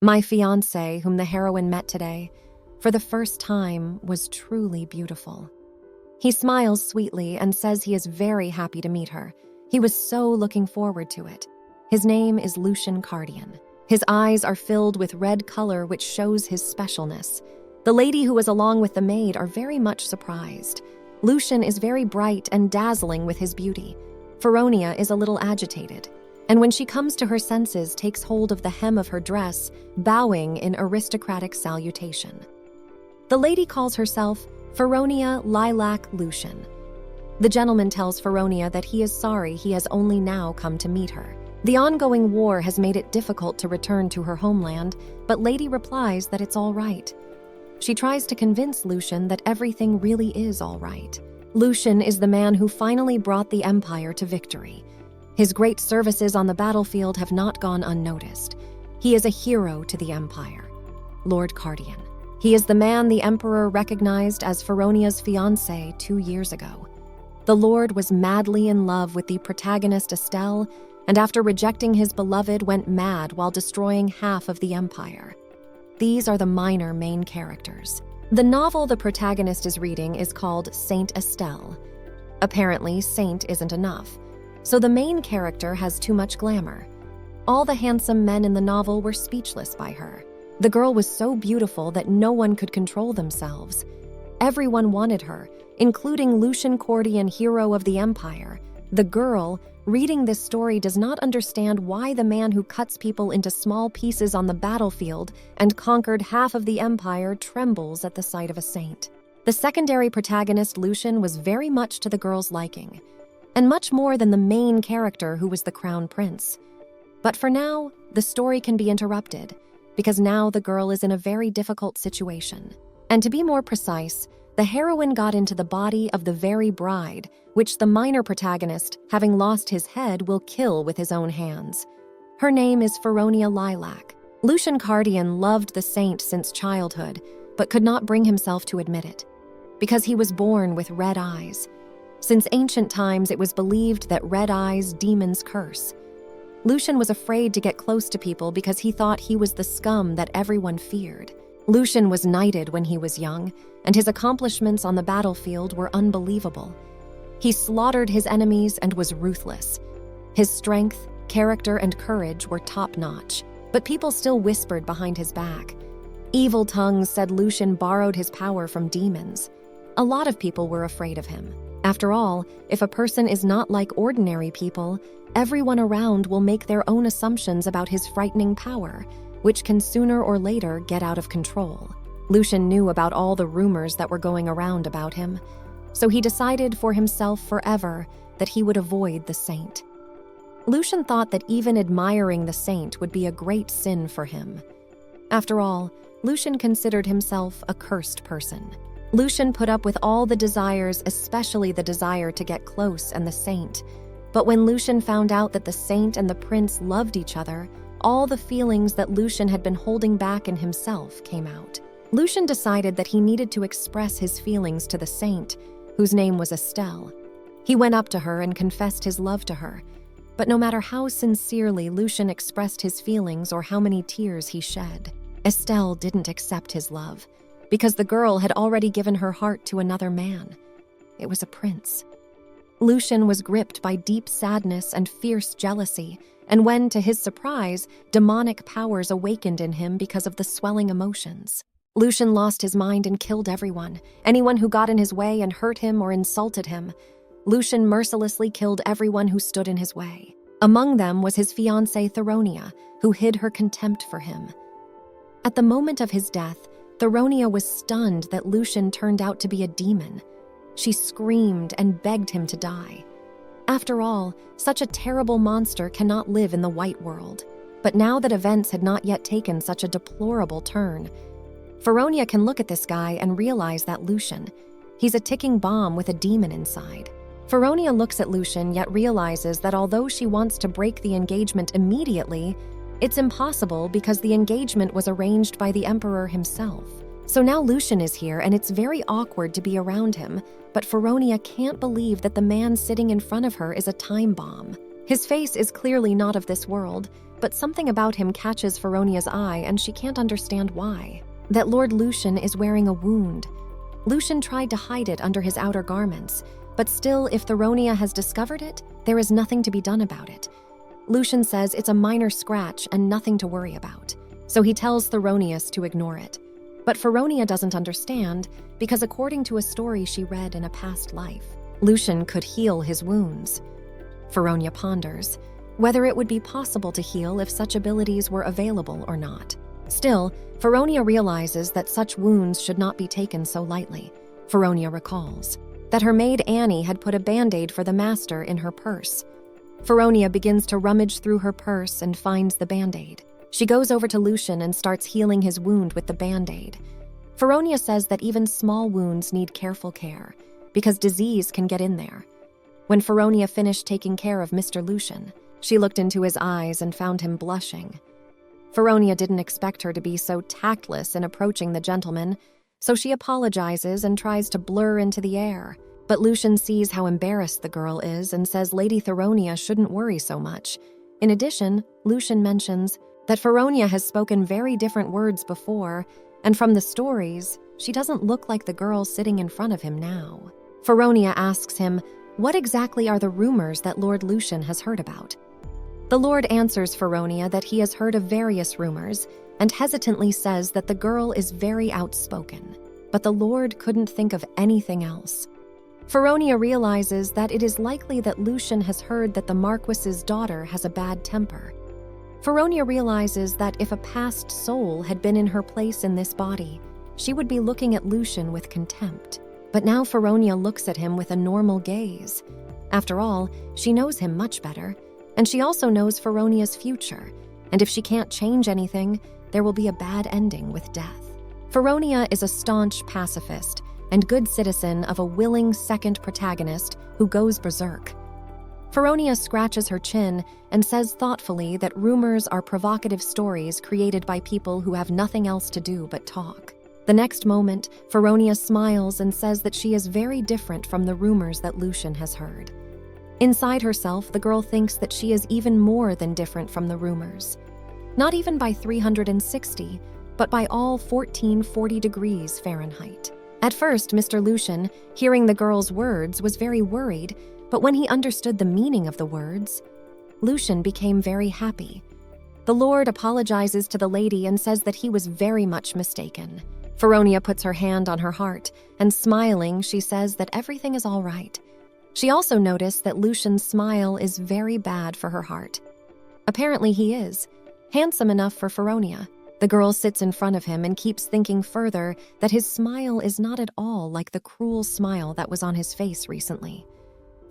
My fiancé, whom the heroine met today, for the first time, was truly beautiful. He smiles sweetly and says he is very happy to meet her. He was so looking forward to it. His name is Lucian Cardian. His eyes are filled with red color, which shows his specialness. The lady who was along with the maid are very much surprised. Lucian is very bright and dazzling with his beauty. Feronia is a little agitated, and when she comes to her senses, takes hold of the hem of her dress, bowing in aristocratic salutation. The lady calls herself Feronia Lilac Lucian. The gentleman tells Feronia that he is sorry he has only now come to meet her. The ongoing war has made it difficult to return to her homeland, but Lady replies that it's all right. She tries to convince Lucian that everything really is all right. Lucian is the man who finally brought the Empire to victory. His great services on the battlefield have not gone unnoticed. He is a hero to the Empire. Lord Cardian. He is the man the Emperor recognized as Feronia's fiancé 2 years ago. The Lord was madly in love with the protagonist Estelle, and after rejecting his beloved, went mad while destroying half of the Empire. These are the minor main characters. The novel the protagonist is reading is called Saint Estelle. Apparently, saint isn't enough, so the main character has too much glamour. All the handsome men in the novel were speechless by her. The girl was so beautiful that no one could control themselves. Everyone wanted her, including Lucian Cardian, hero of the Empire. The girl, reading this story, does not understand why the man who cuts people into small pieces on the battlefield and conquered half of the Empire trembles at the sight of a saint. The secondary protagonist, Lucian, was very much to the girl's liking, and much more than the main character who was the crown prince. But for now, the story can be interrupted, because now the girl is in a very difficult situation. And to be more precise, the heroine got into the body of the very bride, which the minor protagonist, having lost his head, will kill with his own hands. Her name is Feronia Lilac. Lucian Cardian loved the saint since childhood, but could not bring himself to admit it, because he was born with red eyes. Since ancient times, it was believed that red eyes demons curse. Lucian was afraid to get close to people because he thought he was the scum that everyone feared. Lucian was knighted when he was young, and his accomplishments on the battlefield were unbelievable. He slaughtered his enemies and was ruthless. His strength, character, and courage were top-notch, but people still whispered behind his back. Evil tongues said Lucian borrowed his power from demons. A lot of people were afraid of him. After all, if a person is not like ordinary people, everyone around will make their own assumptions about his frightening power, which can sooner or later get out of control. Lucian knew about all the rumors that were going around about him, so he decided for himself forever that he would avoid the saint. Lucian thought that even admiring the saint would be a great sin for him. After all, Lucian considered himself a cursed person. Lucian put up with all the desires, especially the desire to get close and the saint. But when Lucian found out that the saint and the prince loved each other, all the feelings that Lucian had been holding back in himself came out. Lucian decided that he needed to express his feelings to the saint, whose name was Estelle. He went up to her and confessed his love to her. But no matter how sincerely Lucian expressed his feelings or how many tears he shed, Estelle didn't accept his love, because the girl had already given her heart to another man. It was a prince. Lucian was gripped by deep sadness and fierce jealousy, and when, to his surprise, demonic powers awakened in him because of the swelling emotions. Lucian lost his mind and killed anyone who got in his way and hurt him or insulted him. Lucian mercilessly killed everyone who stood in his way. Among them was his fiancée Feronia, who hid her contempt for him. At the moment of his death, Feronia was stunned that Lucian turned out to be a demon. She screamed and begged him to die. After all, such a terrible monster cannot live in the white world. But now that events had not yet taken such a deplorable turn, Feronia can look at this guy and realize that Lucian, he's a ticking bomb with a demon inside. Feronia looks at Lucian, yet realizes that although she wants to break the engagement immediately, it's impossible because the engagement was arranged by the Emperor himself. So now Lucian is here, and it's very awkward to be around him, but Feronia can't believe that the man sitting in front of her is a time bomb. His face is clearly not of this world, but something about him catches Feronia's eye and she can't understand why. That Lord Lucian is wearing a wound. Lucian tried to hide it under his outer garments, but still, if Feronia has discovered it, there is nothing to be done about it. Lucian says it's a minor scratch and nothing to worry about, so he tells Theronius to ignore it. But Feronia doesn't understand because according to a story she read in a past life, Lucian could heal his wounds. Feronia ponders whether it would be possible to heal if such abilities were available or not. Still, Feronia realizes that such wounds should not be taken so lightly. Feronia recalls that her maid Annie had put a band-aid for the master in her purse. Feronia begins to rummage through her purse and finds the band-aid. She goes over to Lucian and starts healing his wound with the band-aid. Feronia says that even small wounds need careful care, because disease can get in there. When Feronia finished taking care of Mr. Lucian, she looked into his eyes and found him blushing. Feronia didn't expect her to be so tactless in approaching the gentleman, so she apologizes and tries to blur into the air. But Lucian sees how embarrassed the girl is and says Lady Feronia shouldn't worry so much. In addition, Lucian mentions that Feronia has spoken very different words before, and from the stories, she doesn't look like the girl sitting in front of him now. Feronia asks him, what exactly are the rumors that Lord Lucian has heard about? The Lord answers Feronia that he has heard of various rumors and hesitantly says that the girl is very outspoken, but the Lord couldn't think of anything else. Feronia realizes that it is likely that Lucian has heard that the Marquis's daughter has a bad temper. Feronia realizes that if a past soul had been in her place in this body, she would be looking at Lucian with contempt. But now Feronia looks at him with a normal gaze. After all, she knows him much better, and she also knows Feronia's future, and if she can't change anything, there will be a bad ending with death. Feronia is a staunch pacifist and good citizen of a willing second protagonist who goes berserk. Feronia scratches her chin and says thoughtfully that rumors are provocative stories created by people who have nothing else to do but talk. The next moment, Feronia smiles and says that she is very different from the rumors that Lucian has heard. Inside herself, the girl thinks that she is even more than different from the rumors. Not even by 360, but by all 1440 degrees Fahrenheit. At first, Mr. Lucian, hearing the girl's words, was very worried, but when he understood the meaning of the words, Lucian became very happy. The Lord apologizes to the lady and says that he was very much mistaken. Feronia puts her hand on her heart, and smiling, she says that everything is all right. She also noticed that Lucian's smile is very bad for her heart. Apparently he is. Handsome enough for Feronia. The girl sits in front of him and keeps thinking further that his smile is not at all like the cruel smile that was on his face recently.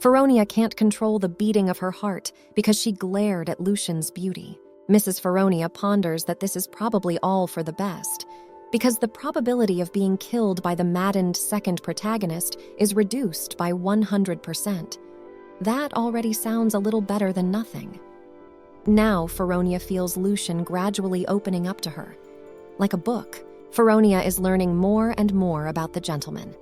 Feronia can't control the beating of her heart because she glared at Lucian's beauty. Mrs. Feronia ponders that this is probably all for the best, because the probability of being killed by the maddened second protagonist is reduced by 100%. That already sounds a little better than nothing. Now Feronia feels Lucian gradually opening up to her. Like a book, Feronia is learning more and more about the gentleman.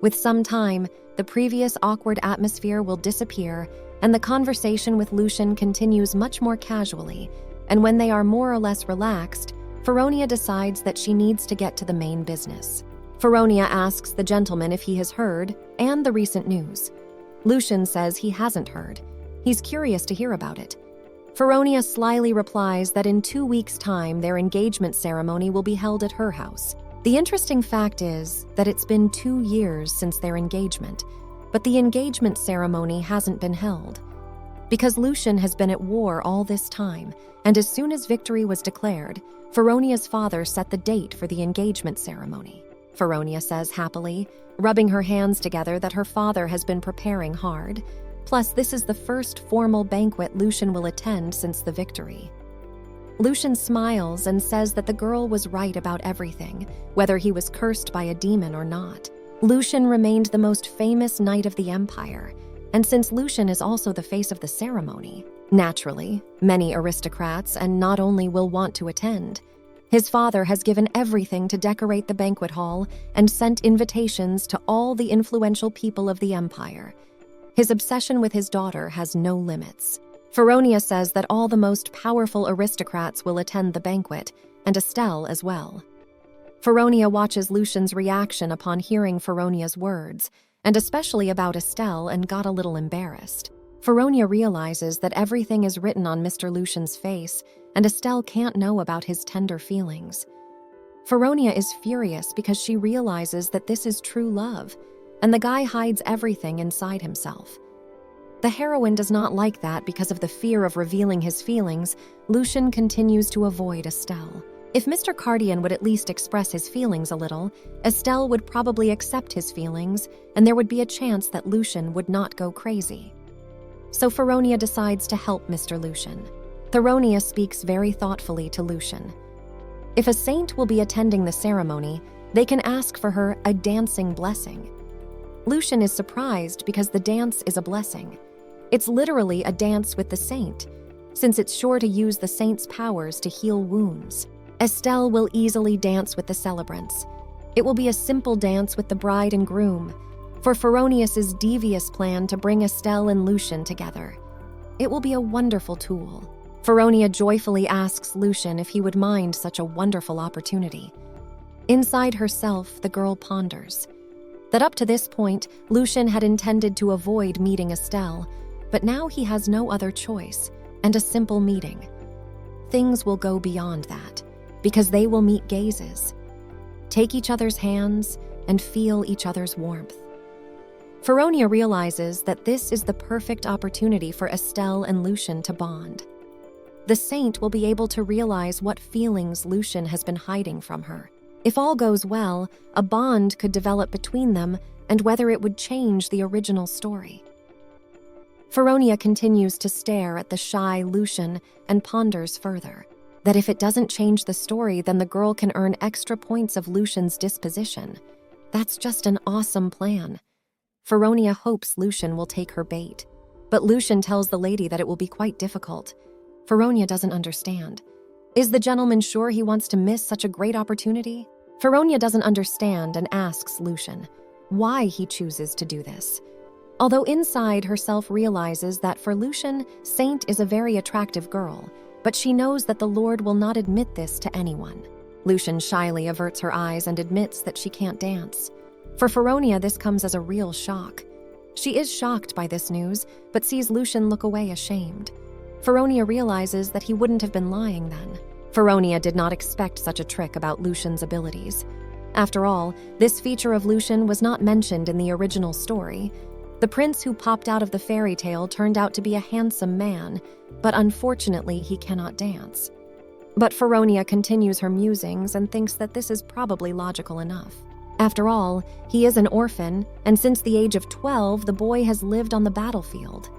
With some time, the previous awkward atmosphere will disappear, and the conversation with Lucian continues much more casually, and when they are more or less relaxed, Feronia decides that she needs to get to the main business. Feronia asks the gentleman if he has heard, and the recent news. Lucian says he hasn't heard. He's curious to hear about it. Feronia slyly replies that in 2 weeks' time their engagement ceremony will be held at her house. The interesting fact is that it's been 2 years since their engagement, but the engagement ceremony hasn't been held. Because Lucian has been at war all this time, and as soon as victory was declared, Feronia's father set the date for the engagement ceremony. Feronia says happily, rubbing her hands together, that her father has been preparing hard. Plus, this is the first formal banquet Lucian will attend since the victory. Lucian smiles and says that the girl was right about everything, whether he was cursed by a demon or not. Lucian remained the most famous knight of the empire, and since Lucian is also the face of the ceremony, naturally, many aristocrats and not only will want to attend. His father has given everything to decorate the banquet hall and sent invitations to all the influential people of the empire. His obsession with his daughter has no limits. Feronia says that all the most powerful aristocrats will attend the banquet, and Estelle as well. Feronia watches Lucian's reaction upon hearing Feronia's words, and especially about Estelle, and got a little embarrassed. Feronia realizes that everything is written on Mr. Lucian's face, and Estelle can't know about his tender feelings. Feronia is furious because she realizes that this is true love, and the guy hides everything inside himself. The heroine does not like that because of the fear of revealing his feelings. Lucian continues to avoid Estelle. If Mr. Cardian would at least express his feelings a little, Estelle would probably accept his feelings, and there would be a chance that Lucian would not go crazy. So Feronia decides to help Mr. Lucian. Feronia speaks very thoughtfully to Lucian. If a saint will be attending the ceremony, they can ask for her a dancing blessing. Lucian is surprised because the dance is a blessing. It's literally a dance with the saint, since it's sure to use the saint's powers to heal wounds. Estelle will easily dance with the celebrants. It will be a simple dance with the bride and groom, for Feronius's devious plan to bring Estelle and Lucian together. It will be a wonderful tool. Feronia joyfully asks Lucian if he would mind such a wonderful opportunity. Inside herself, the girl ponders that up to this point, Lucian had intended to avoid meeting Estelle, but now he has no other choice, and a simple meeting. Things will go beyond that, because they will meet gazes, take each other's hands, and feel each other's warmth. Feronia realizes that this is the perfect opportunity for Estelle and Lucian to bond. The saint will be able to realize what feelings Lucian has been hiding from her. If all goes well, a bond could develop between them, and whether it would change the original story. Feronia continues to stare at the shy Lucian and ponders further that if it doesn't change the story, then the girl can earn extra points of Lucian's disposition. That's just an awesome plan. Feronia hopes Lucian will take her bait, but Lucian tells the lady that it will be quite difficult. Feronia doesn't understand. Is the gentleman sure he wants to miss such a great opportunity? Feronia doesn't understand and asks Lucian why he chooses to do this. Although inside herself realizes that for Lucian, Saint is a very attractive girl, but she knows that the Lord will not admit this to anyone. Lucian shyly averts her eyes and admits that she can't dance. For Feronia, this comes as a real shock. She is shocked by this news, but sees Lucian look away ashamed. Feronia realizes that he wouldn't have been lying then. Feronia did not expect such a trick about Lucian's abilities. After all, this feature of Lucian was not mentioned in the original story. The prince who popped out of the fairy tale turned out to be a handsome man, but unfortunately he cannot dance. But Feronia continues her musings and thinks that this is probably logical enough. After all, he is an orphan, and since the age of 12, the boy has lived on the battlefield.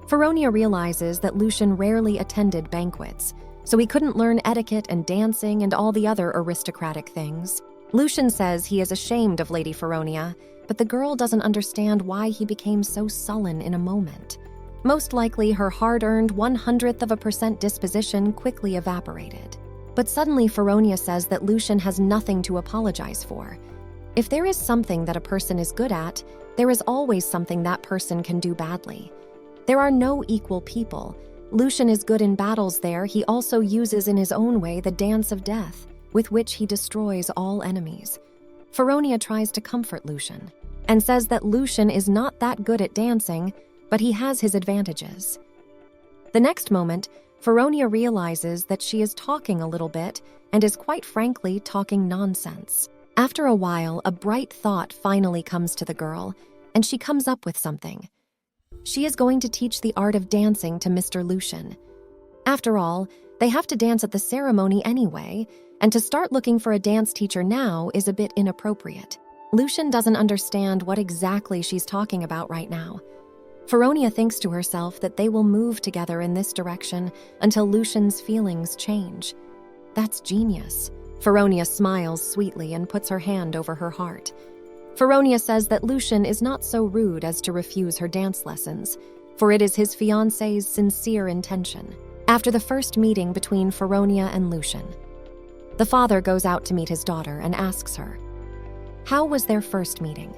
Feronia realizes that Lucian rarely attended banquets, so he couldn't learn etiquette and dancing and all the other aristocratic things. Lucian says he is ashamed of Lady Feronia, but the girl doesn't understand why he became so sullen in a moment. Most likely, her hard-earned 0.01% disposition quickly evaporated. But suddenly, Feronia says that Lucian has nothing to apologize for. If there is something that a person is good at, there is always something that person can do badly. There are no equal people. Lucian is good in battles there. He also uses in his own way the dance of death, with which he destroys all enemies. Feronia tries to comfort Lucian and says that Lucian is not that good at dancing, but he has his advantages. The next moment, Feronia realizes that she is talking a little bit and is quite frankly talking nonsense. After a while, a bright thought finally comes to the girl, and she comes up with something. She is going to teach the art of dancing to Mr. Lucian. After all, they have to dance at the ceremony anyway, and to start looking for a dance teacher now is a bit inappropriate. Lucian doesn't understand what exactly she's talking about right now. Feronia thinks to herself that they will move together in this direction until Lucian's feelings change. That's genius. Feronia smiles sweetly and puts her hand over her heart. Feronia says that Lucian is not so rude as to refuse her dance lessons, for it is his fiancé's sincere intention. After the first meeting between Feronia and Lucian, the father goes out to meet his daughter and asks her, "How was their first meeting?"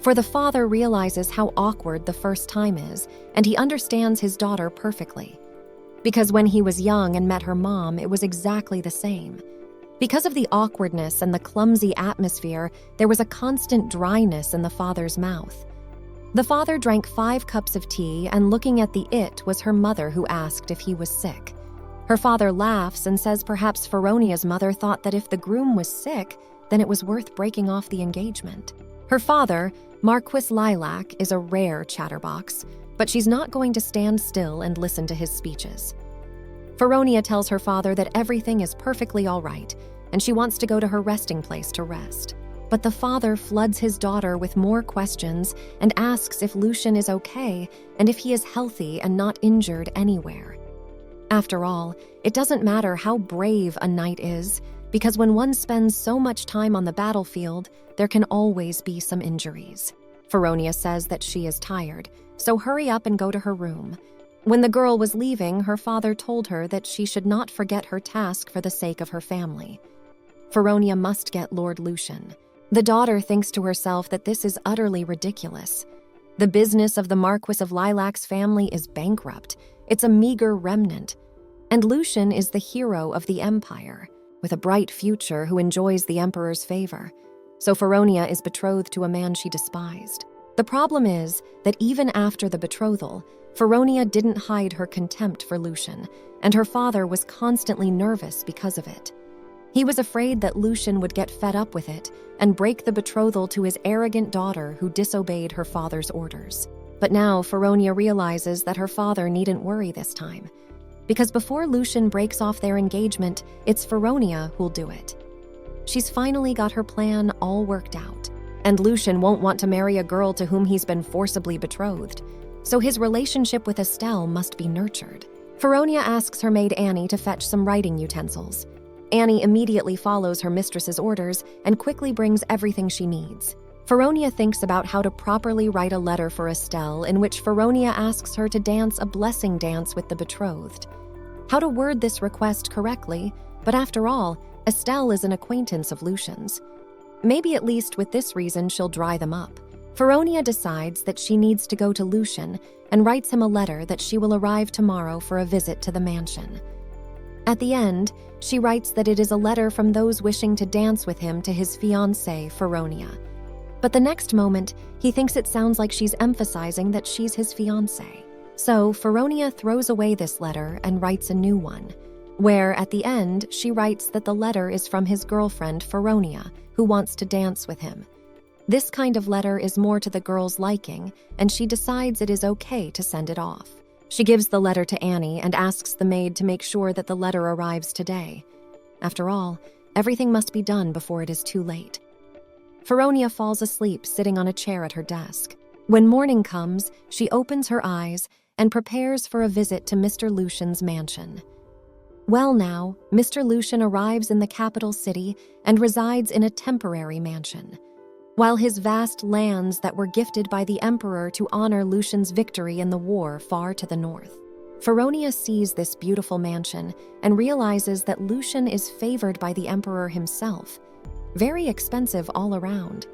For the father realizes how awkward the first time is, and he understands his daughter perfectly. Because when he was young and met her mom, it was exactly the same. Because of the awkwardness and the clumsy atmosphere, there was a constant dryness in the father's mouth. The father drank 5 cups of tea, and looking at the it was her mother who asked if he was sick. Her father laughs and says perhaps Feronia's mother thought that if the groom was sick, then it was worth breaking off the engagement. Her father, Marquis Lilac, is a rare chatterbox, but she's not going to stand still and listen to his speeches. Feronia tells her father that everything is perfectly all right, and she wants to go to her resting place to rest. But the father floods his daughter with more questions and asks if Lucian is okay and if he is healthy and not injured anywhere. After all, it doesn't matter how brave a knight is, because when one spends so much time on the battlefield, there can always be some injuries. Feronia says that she is tired, so hurry up and go to her room. When the girl was leaving, her father told her that she should not forget her task for the sake of her family. Feronia must get Lord Lucian. The daughter thinks to herself that this is utterly ridiculous. The business of the Marquis of Lilac's family is bankrupt. It's a meager remnant. And Lucian is the hero of the empire, with a bright future who enjoys the emperor's favor. So Feronia is betrothed to a man she despised. The problem is that even after the betrothal, Feronia didn't hide her contempt for Lucian, and her father was constantly nervous because of it. He was afraid that Lucian would get fed up with it and break the betrothal to his arrogant daughter who disobeyed her father's orders. But now Feronia realizes that her father needn't worry this time, because before Lucian breaks off their engagement, it's Feronia who'll do it. She's finally got her plan all worked out, and Lucian won't want to marry a girl to whom he's been forcibly betrothed, so his relationship with Estelle must be nurtured. Feronia asks her maid Annie to fetch some writing utensils. Annie immediately follows her mistress's orders and quickly brings everything she needs. Feronia thinks about how to properly write a letter for Estelle in which Feronia asks her to dance a blessing dance with the betrothed. How to word this request correctly, but after all, Estelle is an acquaintance of Lucian's. Maybe at least with this reason she'll dry them up. Feronia decides that she needs to go to Lucian and writes him a letter that she will arrive tomorrow for a visit to the mansion. At the end, she writes that it is a letter from those wishing to dance with him to his fiancée, Feronia. But the next moment, he thinks it sounds like she's emphasizing that she's his fiancée. So Feronia throws away this letter and writes a new one, where at the end she writes that the letter is from his girlfriend, Feronia, who wants to dance with him. This kind of letter is more to the girl's liking, and she decides it is okay to send it off. She gives the letter to Annie and asks the maid to make sure that the letter arrives today. After all, everything must be done before it is too late. Feronia falls asleep sitting on a chair at her desk. When morning comes, she opens her eyes and prepares for a visit to Mr. Lucian's mansion. Well now, Mr. Lucian arrives in the capital city and resides in a temporary mansion. While his vast lands that were gifted by the emperor to honor Lucian's victory in the war far to the north. Feronia sees this beautiful mansion and realizes that Lucian is favored by the emperor himself. Very expensive all around.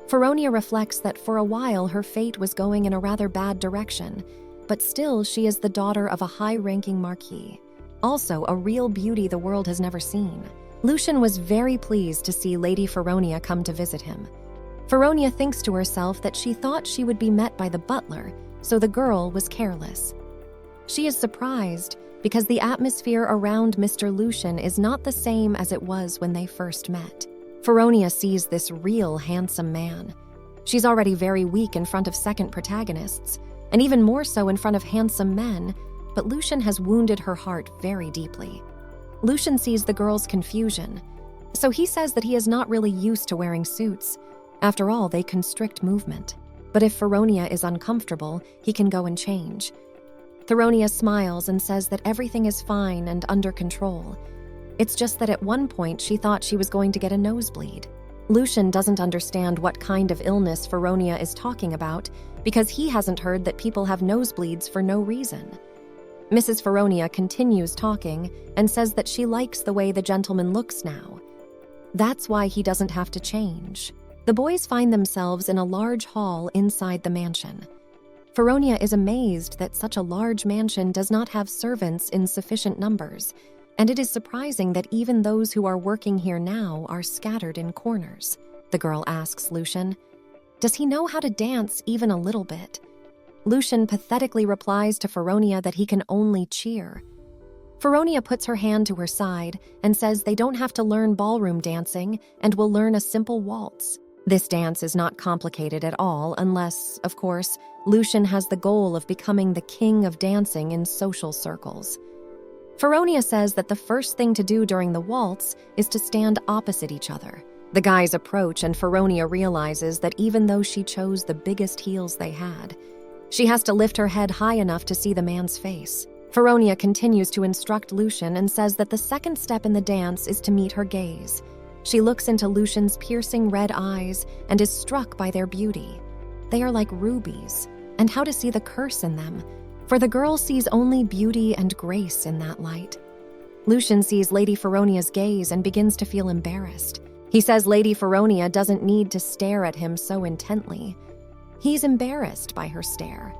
Feronia reflects that for a while her fate was going in a rather bad direction, but still she is the daughter of a high-ranking marquis. Also a real beauty the world has never seen. Lucian was very pleased to see Lady Feronia come to visit him. Feronia thinks to herself that she thought she would be met by the butler, so the girl was careless. She is surprised because the atmosphere around Mr. Lucian is not the same as it was when they first met. Feronia sees this real handsome man. She's already very weak in front of second protagonists, and even more so in front of handsome men, but Lucian has wounded her heart very deeply. Lucian sees the girl's confusion, so he says that he is not really used to wearing suits. After all, they constrict movement. But if Feronia is uncomfortable, he can go and change. Feronia smiles and says that everything is fine and under control. It's just that at one point she thought she was going to get a nosebleed. Lucian doesn't understand what kind of illness Feronia is talking about because he hasn't heard that people have nosebleeds for no reason. Mrs. Feronia continues talking and says that she likes the way the gentleman looks now. That's why he doesn't have to change. The boys find themselves in a large hall inside the mansion. Feronia is amazed that such a large mansion does not have servants in sufficient numbers, and it is surprising that even those who are working here now are scattered in corners. The girl asks Lucian, "Does he know how to dance even a little bit?" Lucian pathetically replies to Feronia that he can only cheer. Feronia puts her hand to her side and says they don't have to learn ballroom dancing and will learn a simple waltz. This dance is not complicated at all unless, of course, Lucian has the goal of becoming the king of dancing in social circles. Feronia says that the first thing to do during the waltz is to stand opposite each other. The guys approach and Feronia realizes that even though she chose the biggest heels they had, she has to lift her head high enough to see the man's face. Feronia continues to instruct Lucian and says that the second step in the dance is to meet her gaze. She looks into Lucian's piercing red eyes and is struck by their beauty. They are like rubies, and how to see the curse in them, for the girl sees only beauty and grace in that light. Lucian sees Lady Feronia's gaze and begins to feel embarrassed. He says Lady Feronia doesn't need to stare at him so intently. He's embarrassed by her stare.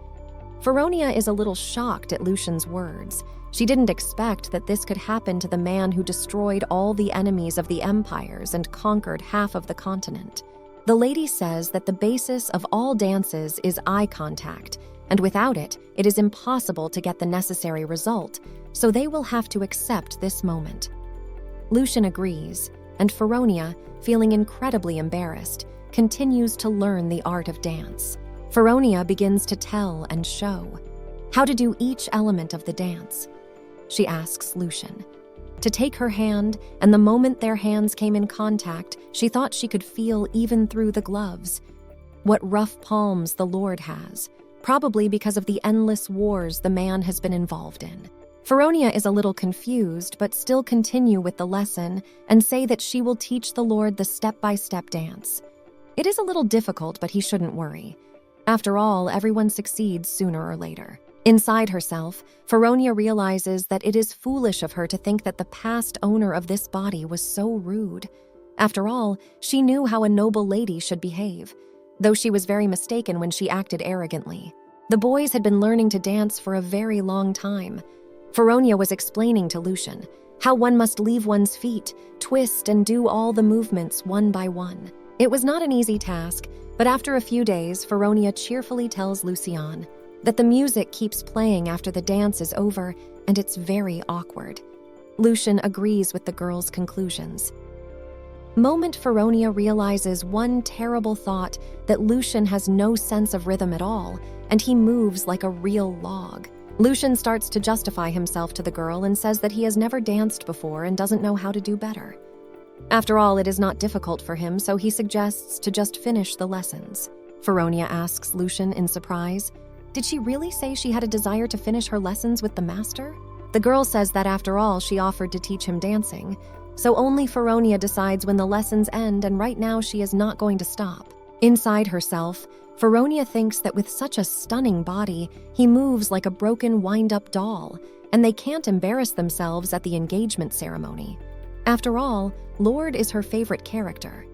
Feronia is a little shocked at Lucian's words. She didn't expect that this could happen to the man who destroyed all the enemies of the empires and conquered half of the continent. The lady says that the basis of all dances is eye contact, and without it, it is impossible to get the necessary result, so they will have to accept this moment. Lucian agrees, and Feronia, feeling incredibly embarrassed, continues to learn the art of dance. Feronia begins to tell and show how to do each element of the dance. She asks Lucian to take her hand, and the moment their hands came in contact, she thought she could feel even through the gloves. What rough palms the Lord has, probably because of the endless wars the man has been involved in. Feronia is a little confused, but still continue with the lesson and say that she will teach the Lord the step-by-step dance. It is a little difficult, but he shouldn't worry. After all, everyone succeeds sooner or later. Inside herself, Feronia realizes that it is foolish of her to think that the past owner of this body was so rude. After all, she knew how a noble lady should behave, though she was very mistaken when she acted arrogantly. The boys had been learning to dance for a very long time. Feronia was explaining to Lucian how one must leave one's feet, twist, and do all the movements one by one. It was not an easy task, but after a few days, Feronia cheerfully tells Lucian that the music keeps playing after the dance is over, and it's very awkward. Lucian agrees with the girl's conclusions. Moment Feronia realizes one terrible thought, that Lucian has no sense of rhythm at all, and he moves like a real log. Lucian starts to justify himself to the girl and says that he has never danced before and doesn't know how to do better. After all, it is not difficult for him, so he suggests to just finish the lessons. Feronia asks Lucian in surprise, did she really say she had a desire to finish her lessons with the master? The girl says that after all, she offered to teach him dancing, so only Feronia decides when the lessons end, and right now she is not going to stop. Inside herself, Feronia thinks that with such a stunning body, he moves like a broken wind-up doll, and they can't embarrass themselves at the engagement ceremony. After all, Lord is her favorite character.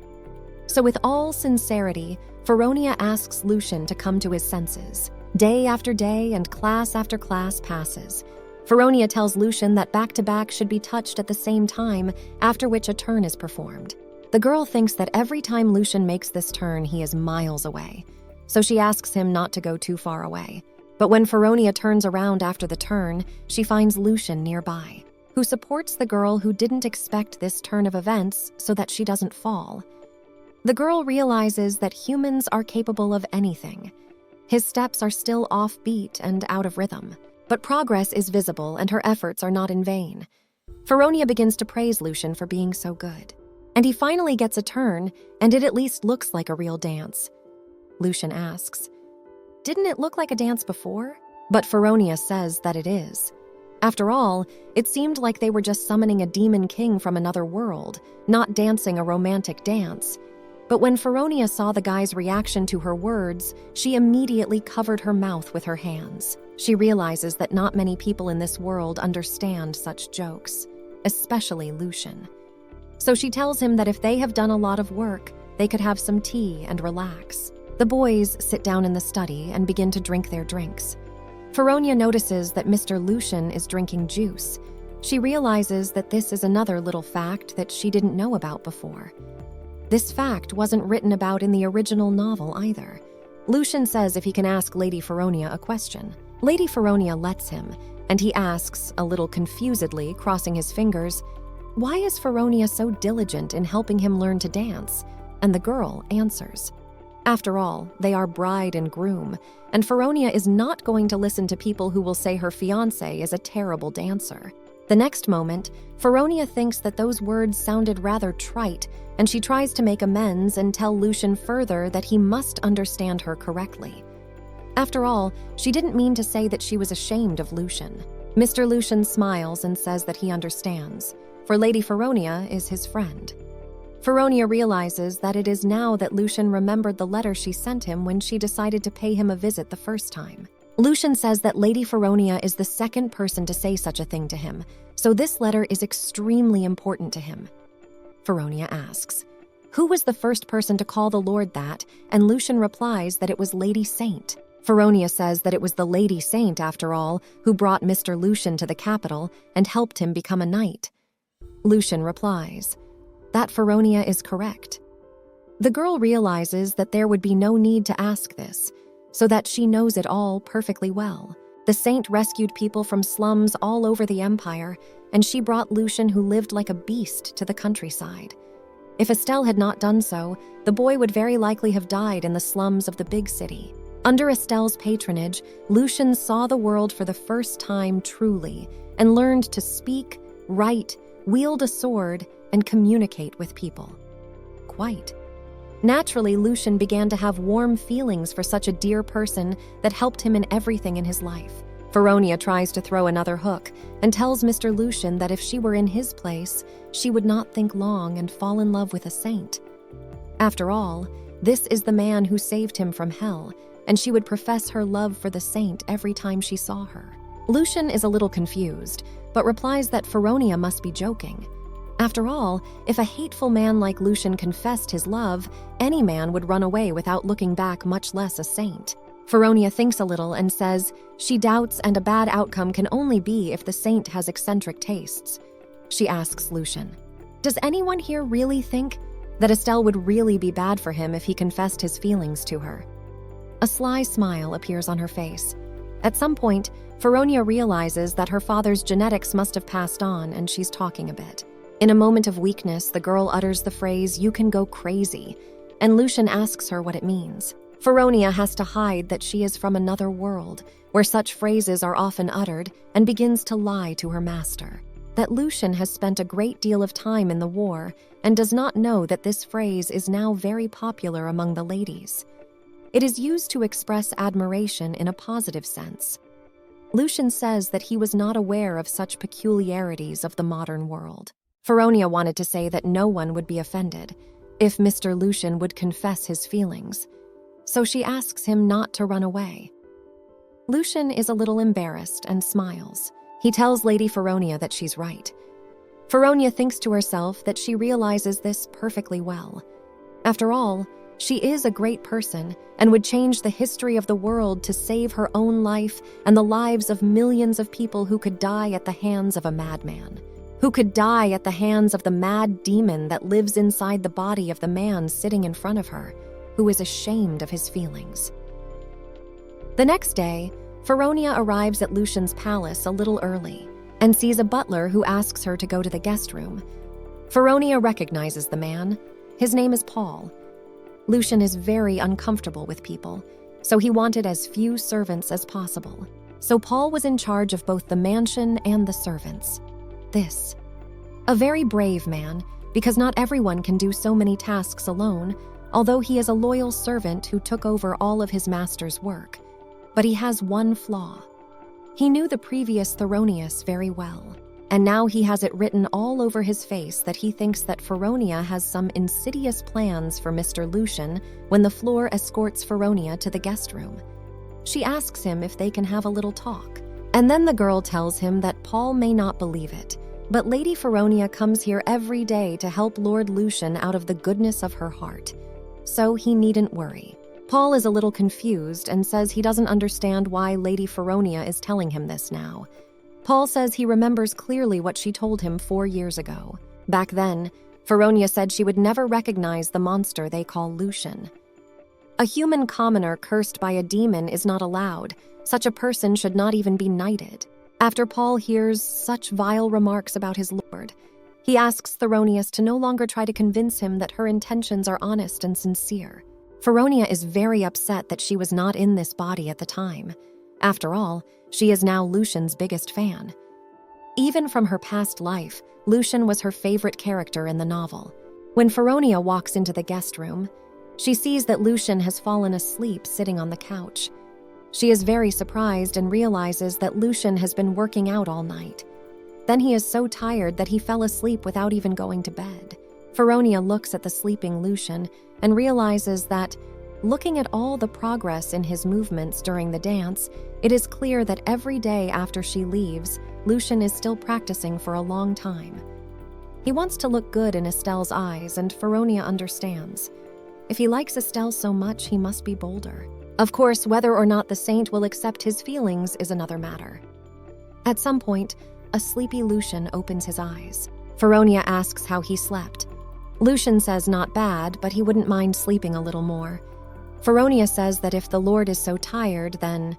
So with all sincerity, Feronia asks Lucian to come to his senses. Day after day and class after class passes. Feronia tells Lucian that back-to-back should be touched at the same time, after which a turn is performed. The girl thinks that every time Lucian makes this turn, he is miles away, so she asks him not to go too far away. But when Feronia turns around after the turn, she finds Lucian nearby, who supports the girl who didn't expect this turn of events so that she doesn't fall. The girl realizes that humans are capable of anything. His steps are still offbeat and out of rhythm, but progress is visible and her efforts are not in vain. Feronia begins to praise Lucian for being so good. And he finally gets a turn, and it at least looks like a real dance. Lucian asks, didn't it look like a dance before? But Feronia says that it is. After all, it seemed like they were just summoning a demon king from another world, not dancing a romantic dance. But when Feronia saw the guy's reaction to her words, she immediately covered her mouth with her hands. She realizes that not many people in this world understand such jokes, especially Lucian. So she tells him that if they have done a lot of work, they could have some tea and relax. The boys sit down in the study and begin to drink their drinks. Feronia notices that Mr. Lucian is drinking juice. She realizes that this is another little fact that she didn't know about before. This fact wasn't written about in the original novel either. Lucian says if he can ask Lady Feronia a question. Lady Feronia lets him, and he asks, a little confusedly, crossing his fingers, "Why is Feronia so diligent in helping him learn to dance?" And the girl answers. After all, they are bride and groom, and Feronia is not going to listen to people who will say her fiancé is a terrible dancer. The next moment, Feronia thinks that those words sounded rather trite, and she tries to make amends and tell Lucian further that he must understand her correctly. After all, she didn't mean to say that she was ashamed of Lucian. Mr. Lucian smiles and says that he understands, for Lady Feronia is his friend. Feronia realizes that it is now that Lucian remembered the letter she sent him when she decided to pay him a visit the first time. Lucian says that Lady Feronia is the second person to say such a thing to him, so this letter is extremely important to him. Feronia asks, "Who was the first person to call the Lord that?" And Lucian replies that it was Lady Saint. Feronia says that it was the Lady Saint, after all, who brought Mr. Lucian to the capital and helped him become a knight. Lucian replies that Feronia is correct. The girl realizes that there would be no need to ask this, so that she knows it all perfectly well. The saint rescued people from slums all over the empire, and she brought Lucian, who lived like a beast, to the countryside. If Estelle had not done so, the boy would very likely have died in the slums of the big city. Under Estelle's patronage, Lucian saw the world for the first time truly, and learned to speak, write, wield a sword, and communicate with people. Quite. Naturally, Lucian began to have warm feelings for such a dear person that helped him in everything in his life. Feronia tries to throw another hook and tells Mr. Lucian that if she were in his place, she would not think long and fall in love with a saint. After all, this is the man who saved him from hell, and she would profess her love for the saint every time she saw her. Lucian is a little confused, but replies that Feronia must be joking. After all, if a hateful man like Lucian confessed his love, any man would run away without looking back, much less a saint. Feronia thinks a little and says she doubts, and a bad outcome can only be if the saint has eccentric tastes. She asks Lucian, "Does anyone here really think that Estelle would really be bad for him if he confessed his feelings to her?" A sly smile appears on her face. At some point, Feronia realizes that her father's genetics must have passed on, and she's talking a bit. In a moment of weakness, the girl utters the phrase, "You can go crazy," and Lucian asks her what it means. Feronia has to hide that she is from another world, where such phrases are often uttered, and begins to lie to her master. That Lucian has spent a great deal of time in the war, and does not know that this phrase is now very popular among the ladies. It is used to express admiration in a positive sense. Lucian says that he was not aware of such peculiarities of the modern world. Feronia wanted to say that no one would be offended if Mr. Lucian would confess his feelings, so she asks him not to run away. Lucian is a little embarrassed and smiles. He tells Lady Feronia that she's right. Feronia thinks to herself that she realizes this perfectly well. After all, she is a great person and would change the history of the world to save her own life and the lives of millions of people who could die at the hands of a madman. Who could die at the hands of the mad demon that lives inside the body of the man sitting in front of her, who is ashamed of his feelings. The next day, Feronia arrives at Lucian's palace a little early and sees a butler who asks her to go to the guest room. Feronia recognizes the man. His name is Paul. Lucian is very uncomfortable with people, so he wanted as few servants as possible. So Paul was in charge of both the mansion and the servants. A very brave man, because not everyone can do so many tasks alone, although he is a loyal servant who took over all of his master's work. But he has one flaw. He knew the previous Theronius very well, and now he has it written all over his face that he thinks that Feronia has some insidious plans for Mr. Lucian when the floor escorts Feronia to the guest room. She asks him if they can have a little talk, and then the girl tells him that Paul may not believe it, But Lady Feronia comes here every day to help Lord Lucian out of the goodness of her heart, so he needn't worry. Paul is a little confused and says he doesn't understand why Lady Feronia is telling him this now. Paul says he remembers clearly what she told him 4 years ago. Back then, Feronia said she would never recognize the monster they call Lucian. A human commoner cursed by a demon is not allowed. Such a person should not even be knighted. After Paul hears such vile remarks about his lord, he asks Theronius to no longer try to convince him that her intentions are honest and sincere. Feronia is very upset that she was not in this body at the time. After all, she is now Lucian's biggest fan. Even from her past life, Lucian was her favorite character in the novel. When Feronia walks into the guest room, she sees that Lucian has fallen asleep sitting on the couch. She is very surprised and realizes that Lucian has been working out all night. Then he is so tired that he fell asleep without even going to bed. Feronia looks at the sleeping Lucian and realizes that, looking at all the progress in his movements during the dance, it is clear that every day after she leaves, Lucian is still practicing for a long time. He wants to look good in Estelle's eyes, and Feronia understands. If he likes Estelle so much, he must be bolder. Of course, whether or not the saint will accept his feelings is another matter. At some point, a sleepy Lucian opens his eyes. Feronia asks how he slept. Lucian says not bad, but he wouldn't mind sleeping a little more. Feronia says that if the Lord is so tired, then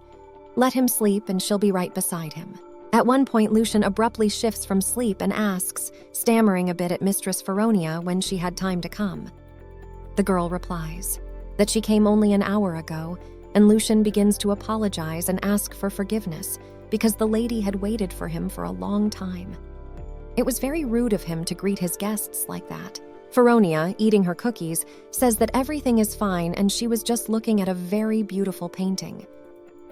let him sleep and she'll be right beside him. At one point, Lucian abruptly shifts from sleep and asks, stammering a bit at Mistress Feronia when she had time to come. The girl replies that she came only an hour ago, and Lucian begins to apologize and ask for forgiveness because the lady had waited for him for a long time. It was very rude of him to greet his guests like that. Feronia, eating her cookies, says that everything is fine and she was just looking at a very beautiful painting.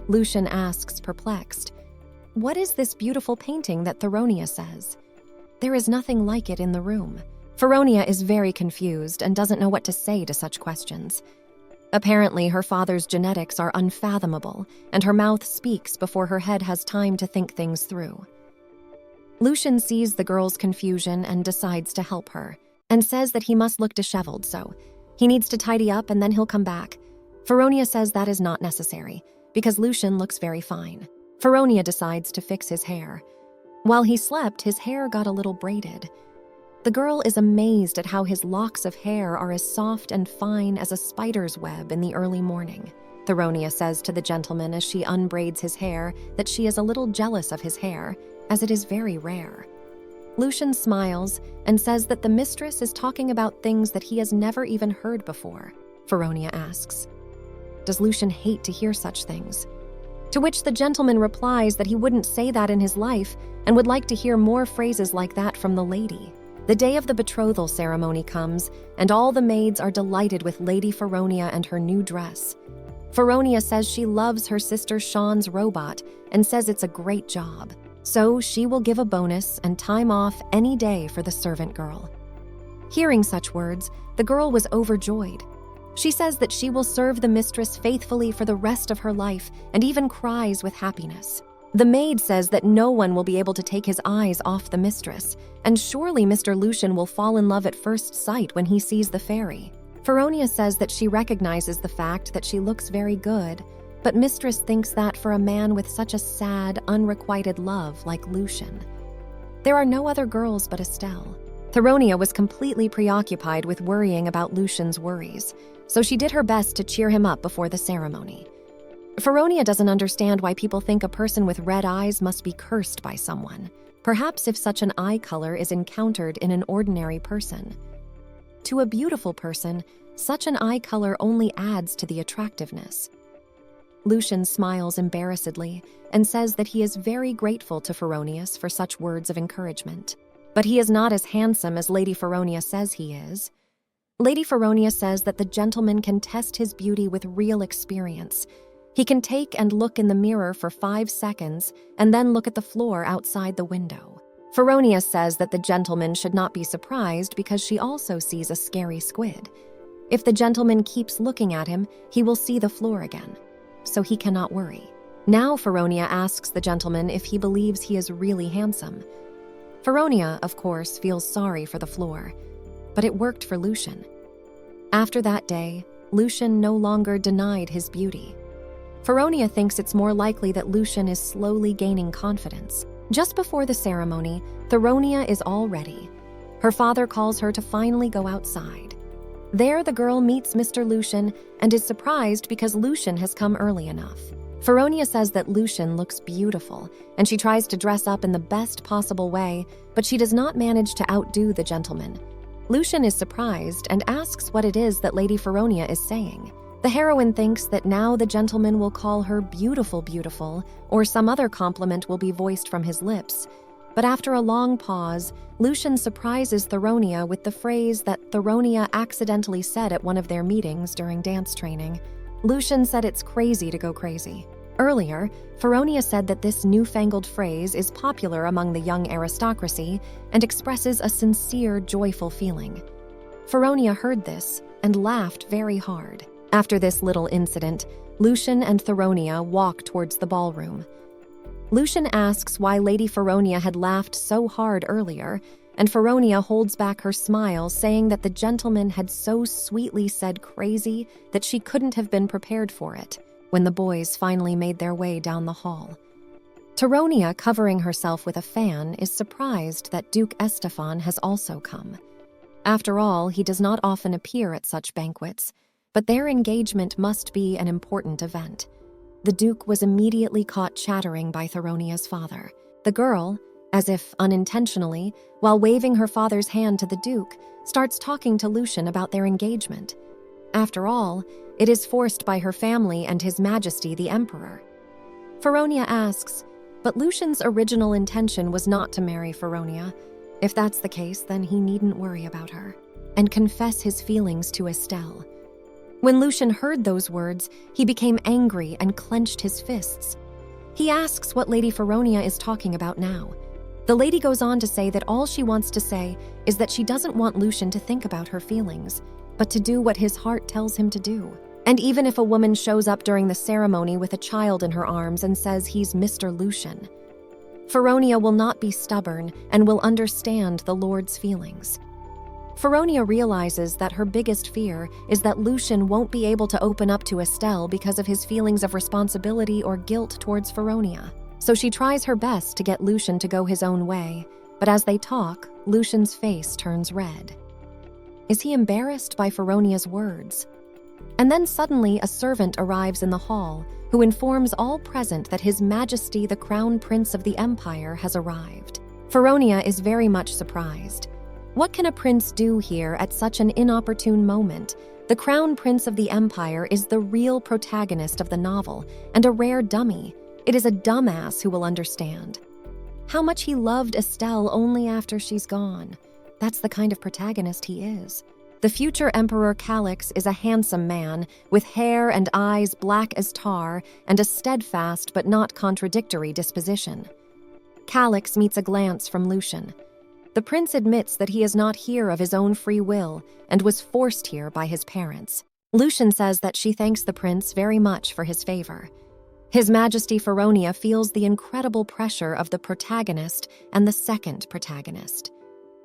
Lucian asks, perplexed, "What is this beautiful painting that Feronia says? There is nothing like it in the room." Feronia is very confused and doesn't know what to say to such questions. Apparently, her father's genetics are unfathomable, and her mouth speaks before her head has time to think things through. Lucian sees the girl's confusion and decides to help her, and says that he must look disheveled, so he needs to tidy up and then he'll come back. Feronia says that is not necessary, because Lucian looks very fine. Feronia decides to fix his hair. While he slept, his hair got a little braided. The girl is amazed at how his locks of hair are as soft and fine as a spider's web in the early morning. Feronia says to the gentleman as she unbraids his hair that she is a little jealous of his hair, as it is very rare. Lucian smiles and says that the mistress is talking about things that he has never even heard before. Feronia asks, "Does Lucian hate to hear such things?" To which the gentleman replies that he wouldn't say that in his life and would like to hear more phrases like that from the lady. The day of the betrothal ceremony comes, and all the maids are delighted with Lady Feronia and her new dress. Feronia says she loves her sister Sean's robot and says it's a great job. So she will give a bonus and time off any day for the servant girl. Hearing such words, the girl was overjoyed. She says that she will serve the mistress faithfully for the rest of her life and even cries with happiness. The maid says that no one will be able to take his eyes off the mistress, and surely Mr. Lucian will fall in love at first sight when he sees the fairy. Feronia says that she recognizes the fact that she looks very good, but mistress thinks that for a man with such a sad, unrequited love like Lucian. There are no other girls but Estelle. Feronia was completely preoccupied with worrying about Lucian's worries, so she did her best to cheer him up before the ceremony. Feronia doesn't understand why people think a person with red eyes must be cursed by someone. Perhaps if such an eye color is encountered in an ordinary person. To a beautiful person, such an eye color only adds to the attractiveness. Lucian smiles embarrassedly and says that he is very grateful to Feronius for such words of encouragement. But he is not as handsome as Lady Feronia says he is. Lady Feronia says that the gentleman can test his beauty with real experience. He can take and look in the mirror for 5 seconds and then look at the floor outside the window. Feronia says that the gentleman should not be surprised because she also sees a scary squid. If the gentleman keeps looking at him, he will see the floor again, so he cannot worry. Now Feronia asks the gentleman if he believes he is really handsome. Feronia, of course, feels sorry for the floor, but it worked for Lucian. After that day, Lucian no longer denied his beauty. Feronia thinks it's more likely that Lucian is slowly gaining confidence. Just before the ceremony, Feronia is all ready. Her father calls her to finally go outside. There, the girl meets Mr. Lucian and is surprised because Lucian has come early enough. Feronia says that Lucian looks beautiful, and she tries to dress up in the best possible way, but she does not manage to outdo the gentleman. Lucian is surprised and asks what it is that Lady Feronia is saying. The heroine thinks that now the gentleman will call her beautiful, beautiful, or some other compliment will be voiced from his lips. But after a long pause, Lucian surprises Feronia with the phrase that Feronia accidentally said at one of their meetings during dance training. Lucian said it's crazy to go crazy. Earlier, Feronia said that this newfangled phrase is popular among the young aristocracy and expresses a sincere, joyful feeling. Feronia heard this and laughed very hard. After this little incident, Lucian and Feronia walk towards the ballroom. Lucian asks why Lady Feronia had laughed so hard earlier, and Feronia holds back her smile, saying that the gentleman had so sweetly said crazy that she couldn't have been prepared for it when the boys finally made their way down the hall. Feronia, covering herself with a fan, is surprised that Duke Estefan has also come. After all, he does not often appear at such banquets, but their engagement must be an important event. The Duke was immediately caught chattering by Feronia's father. The girl, as if unintentionally, while waving her father's hand to the Duke, starts talking to Lucian about their engagement. After all, it is forced by her family and His Majesty the Emperor. Feronia asks, but Lucian's original intention was not to marry Feronia. If that's the case, then he needn't worry about her, and confess his feelings to Estelle. When Lucian heard those words, he became angry and clenched his fists. He asks what Lady Feronia is talking about now. The lady goes on to say that all she wants to say is that she doesn't want Lucian to think about her feelings, but to do what his heart tells him to do. And even if a woman shows up during the ceremony with a child in her arms and says he's Mr. Lucian, Feronia will not be stubborn and will understand the Lord's feelings. Feronia realizes that her biggest fear is that Lucian won't be able to open up to Estelle because of his feelings of responsibility or guilt towards Feronia. So she tries her best to get Lucian to go his own way, but as they talk, Lucian's face turns red. Is he embarrassed by Feronia's words? And then suddenly a servant arrives in the hall who informs all present that His Majesty the Crown Prince of the Empire has arrived. Feronia is very much surprised. What can a prince do here at such an inopportune moment? The Crown Prince of the Empire is the real protagonist of the novel and a rare dummy. It is a dumbass who will understand. How much he loved Estelle only after she's gone. That's the kind of protagonist he is. The future Emperor Calix is a handsome man with hair and eyes black as tar and a steadfast but not contradictory disposition. Calix meets a glance from Lucian. The prince admits that he is not here of his own free will and was forced here by his parents. Lucian says that she thanks the prince very much for his favor. His Majesty Feronia feels the incredible pressure of the protagonist and the second protagonist.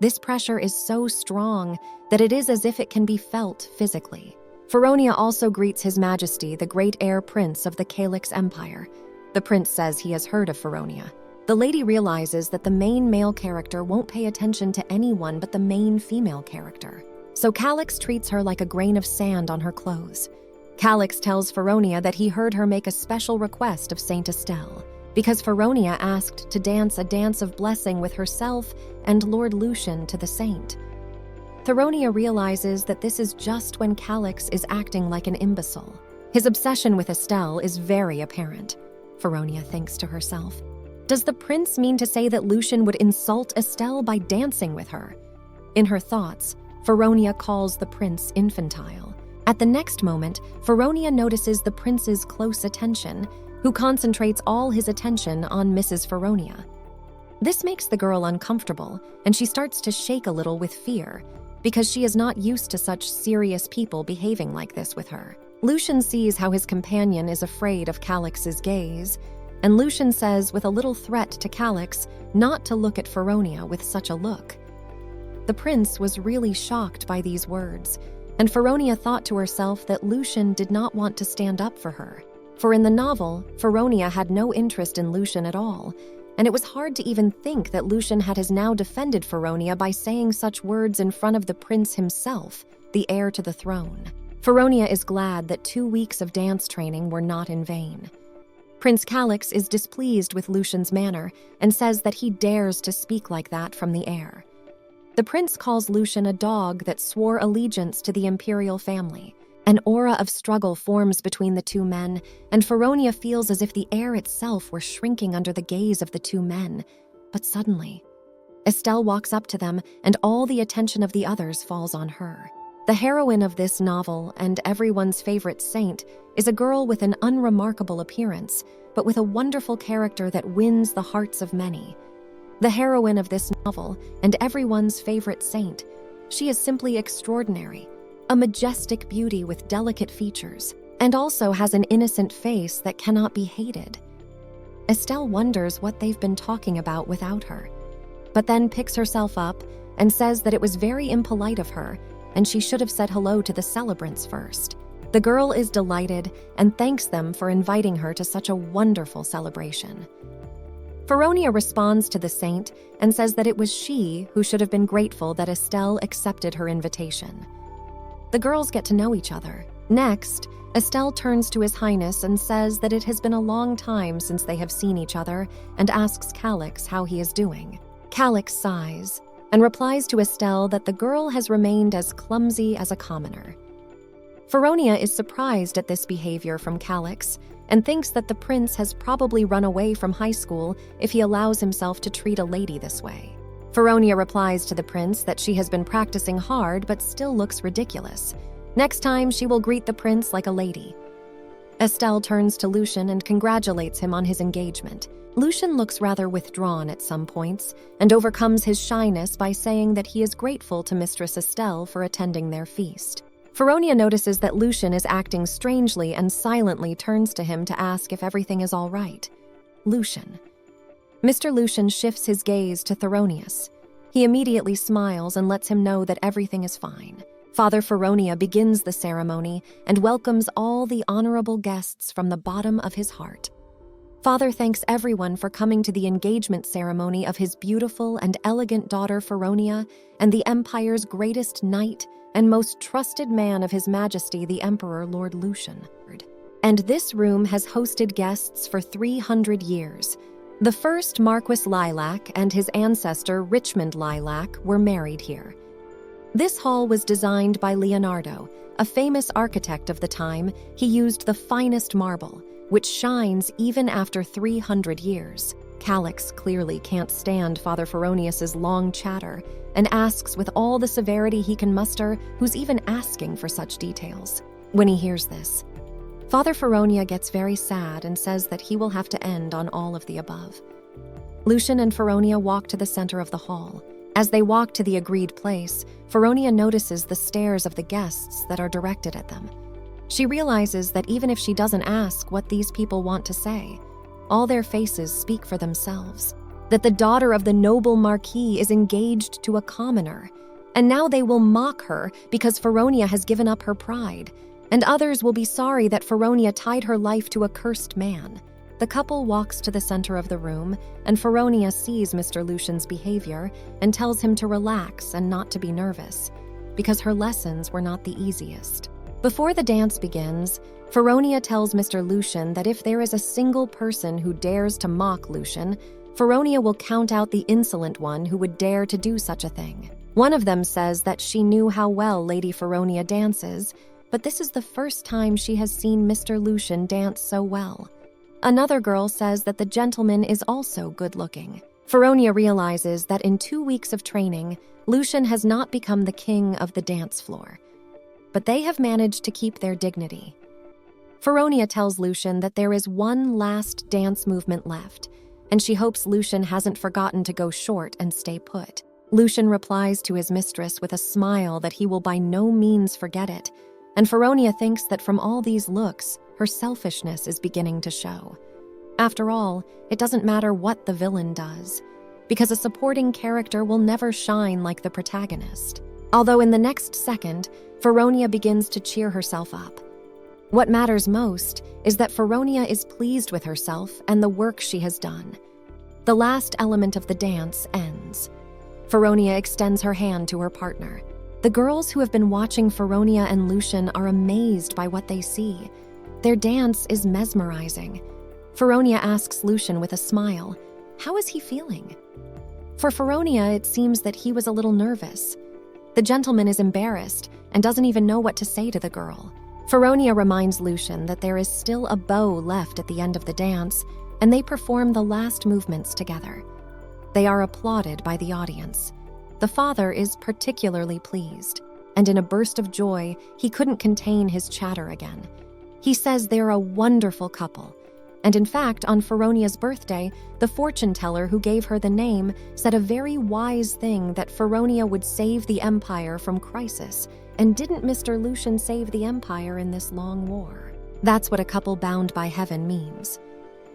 This pressure is so strong that it is as if it can be felt physically. Feronia also greets His Majesty, the great heir prince of the Calix Empire. The prince says he has heard of Feronia. The lady realizes that the main male character won't pay attention to anyone but the main female character. So Calix treats her like a grain of sand on her clothes. Calix tells Feronia that he heard her make a special request of Saint Estelle, because Feronia asked to dance a dance of blessing with herself and Lord Lucian to the saint. Feronia realizes that this is just when Calix is acting like an imbecile. His obsession with Estelle is very apparent, Feronia thinks to herself. Does the prince mean to say that Lucian would insult Estelle by dancing with her? In her thoughts, Feronia calls the prince infantile. At the next moment, Feronia notices the prince's close attention, who concentrates all his attention on Mrs. Feronia. This makes the girl uncomfortable, and she starts to shake a little with fear, because she is not used to such serious people behaving like this with her. Lucian sees how his companion is afraid of Calix's gaze, and Lucian says with a little threat to Calix not to look at Feronia with such a look. The prince was really shocked by these words, and Feronia thought to herself that Lucian did not want to stand up for her. For in the novel, Feronia had no interest in Lucian at all, and it was hard to even think that Lucian had now defended Feronia by saying such words in front of the prince himself, the heir to the throne. Feronia is glad that 2 weeks of dance training were not in vain. Prince Calix is displeased with Lucian's manner and says that he dares to speak like that from the heir. The prince calls Lucian a dog that swore allegiance to the imperial family. An aura of struggle forms between the two men, and Feronia feels as if the air itself were shrinking under the gaze of the two men. But suddenly, Estelle walks up to them, and all the attention of the others falls on her. The heroine of this novel, and everyone's favorite saint, is a girl with an unremarkable appearance, but with a wonderful character that wins the hearts of many. The heroine of this novel, and everyone's favorite saint, she is simply extraordinary. A majestic beauty with delicate features, and also has an innocent face that cannot be hated. Estelle wonders what they've been talking about without her, but then picks herself up and says that it was very impolite of her, and she should have said hello to the celebrants first. The girl is delighted and thanks them for inviting her to such a wonderful celebration. Feronia responds to the saint and says that it was she who should have been grateful that Estelle accepted her invitation. The girls get to know each other. Next, Estelle turns to His Highness and says that it has been a long time since they have seen each other and asks Calix how he is doing. Calix sighs and replies to Estelle that the girl has remained as clumsy as a commoner. Feronia is surprised at this behavior from Calix and thinks that the prince has probably run away from high school if he allows himself to treat a lady this way. Feronia replies to the prince that she has been practicing hard but still looks ridiculous. Next time, she will greet the prince like a lady. Estelle turns to Lucian and congratulates him on his engagement. Lucian looks rather withdrawn at some points and overcomes his shyness by saying that he is grateful to Mistress Estelle for attending their feast. Feronia notices that Lucian is acting strangely and silently turns to him to ask if everything is all right. Lucian. Mr. Lucian shifts his gaze to Theronius. He immediately smiles and lets him know that everything is fine. Father Feronia begins the ceremony and welcomes all the honorable guests from the bottom of his heart. Father thanks everyone for coming to the engagement ceremony of his beautiful and elegant daughter Feronia and the Empire's greatest knight and most trusted man of His Majesty the Emperor Lord Lucian. And this room has hosted guests for 300 years. The first Marquis Lilac and his ancestor Richmond Lilac were married here. This hall was designed by Leonardo, a famous architect of the time. He used the finest marble, which shines even after 300 years. Calix clearly can't stand Father Feronius's long chatter and asks with all the severity he can muster who's even asking for such details. When he hears this, Father Feronia gets very sad and says that he will have to end on all of the above. Lucian and Feronia walk to the center of the hall. As they walk to the agreed place, Feronia notices the stares of the guests that are directed at them. She realizes that even if she doesn't ask what these people want to say, all their faces speak for themselves. That the daughter of the noble marquis is engaged to a commoner, and now they will mock her because Feronia has given up her pride, and others will be sorry that Feronia tied her life to a cursed man. The couple walks to the center of the room, and Feronia sees Mr. Lucian's behavior and tells him to relax and not to be nervous, because her lessons were not the easiest. Before the dance begins, Feronia tells Mr. Lucian that if there is a single person who dares to mock Lucian, Feronia will count out the insolent one who would dare to do such a thing. One of them says that she knew how well Lady Feronia dances, but this is the first time she has seen Mr. Lucian dance so well. Another girl says that the gentleman is also good-looking. Feronia realizes that in 2 weeks of training, Lucian has not become the king of the dance floor, but they have managed to keep their dignity. Feronia tells Lucian that there is one last dance movement left, and she hopes Lucian hasn't forgotten to go short and stay put. Lucian replies to his mistress with a smile that he will by no means forget it, and Feronia thinks that from all these looks, her selfishness is beginning to show. After all, it doesn't matter what the villain does, because a supporting character will never shine like the protagonist. Although in the next second, Feronia begins to cheer herself up. What matters most is that Feronia is pleased with herself and the work she has done. The last element of the dance ends. Feronia extends her hand to her partner. The girls who have been watching Feronia and Lucian are amazed by what they see. Their dance is mesmerizing. Feronia asks Lucian with a smile, "How is he feeling?" For Feronia, it seems that he was a little nervous. The gentleman is embarrassed and doesn't even know what to say to the girl. Feronia reminds Lucian that there is still a bow left at the end of the dance, and they perform the last movements together. They are applauded by the audience. The father is particularly pleased, and in a burst of joy, he couldn't contain his chatter again. He says they're a wonderful couple, and in fact, on Feronia's birthday, the fortune teller who gave her the name said a very wise thing, that Feronia would save the Empire from crisis. And didn't Mr. Lucian save the Empire in this long war? That's what a couple bound by heaven means.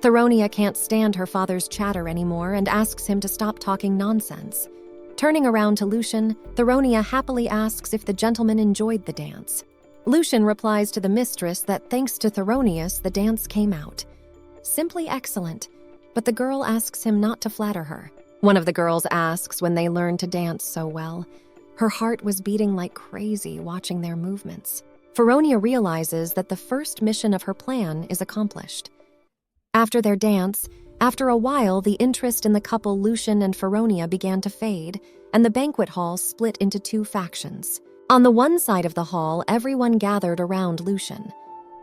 Feronia can't stand her father's chatter anymore and asks him to stop talking nonsense. Turning around to Lucian, Feronia happily asks if the gentleman enjoyed the dance. Lucian replies to the mistress that thanks to Theronius, the dance came out. Simply excellent, but the girl asks him not to flatter her. One of the girls asks when they learned to dance so well. Her heart was beating like crazy watching their movements. Feronia realizes that the first mission of her plan is accomplished. After their dance, after a while, the interest in the couple Lucian and Feronia began to fade, and the banquet hall split into two factions. On the one side of the hall, everyone gathered around Lucian.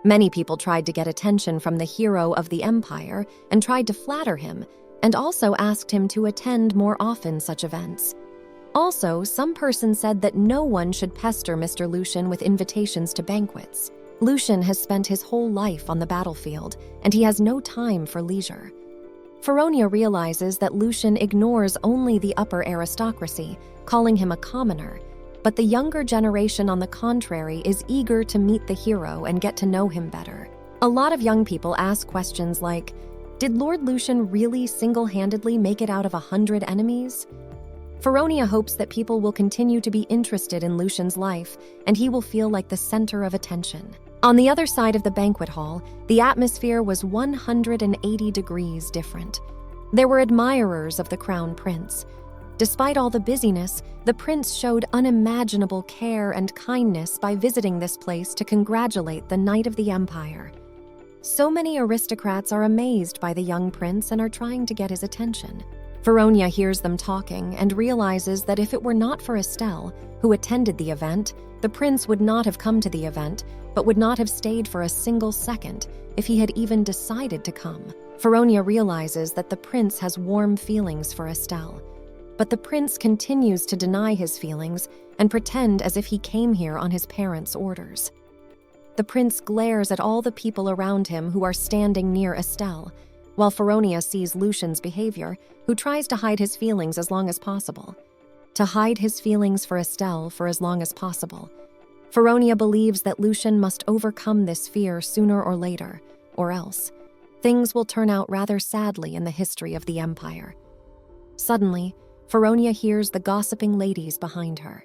Many people tried to get attention from the hero of the Empire and tried to flatter him, and also asked him to attend more often such events. Also, some person said that no one should pester Mr. Lucian with invitations to banquets. Lucian has spent his whole life on the battlefield, and he has no time for leisure. Feronia realizes that Lucian ignores only the upper aristocracy, calling him a commoner, but the younger generation, on the contrary, is eager to meet the hero and get to know him better. A lot of young people ask questions like, did Lord Lucian really single-handedly make it out of 100 enemies? Feronia hopes that people will continue to be interested in Lucian's life, and he will feel like the center of attention. On the other side of the banquet hall, the atmosphere was 180 degrees different. There were admirers of the crown prince. Despite all the busyness, the prince showed unimaginable care and kindness by visiting this place to congratulate the Knight of the Empire. So many aristocrats are amazed by the young prince and are trying to get his attention. Feronia hears them talking and realizes that if it were not for Estelle, who attended the event, the prince would not have come to the event, but would not have stayed for a single second if he had even decided to come. Feronia realizes that the prince has warm feelings for Estelle, but the prince continues to deny his feelings and pretend as if he came here on his parents' orders. The prince glares at all the people around him who are standing near Estelle, while Feronia sees Lucian's behavior, who tries to hide his feelings as long as possible. To hide his feelings for Estelle for as long as possible. Feronia believes that Lucian must overcome this fear sooner or later, or else things will turn out rather sadly in the history of the Empire. Suddenly, Feronia hears the gossiping ladies behind her.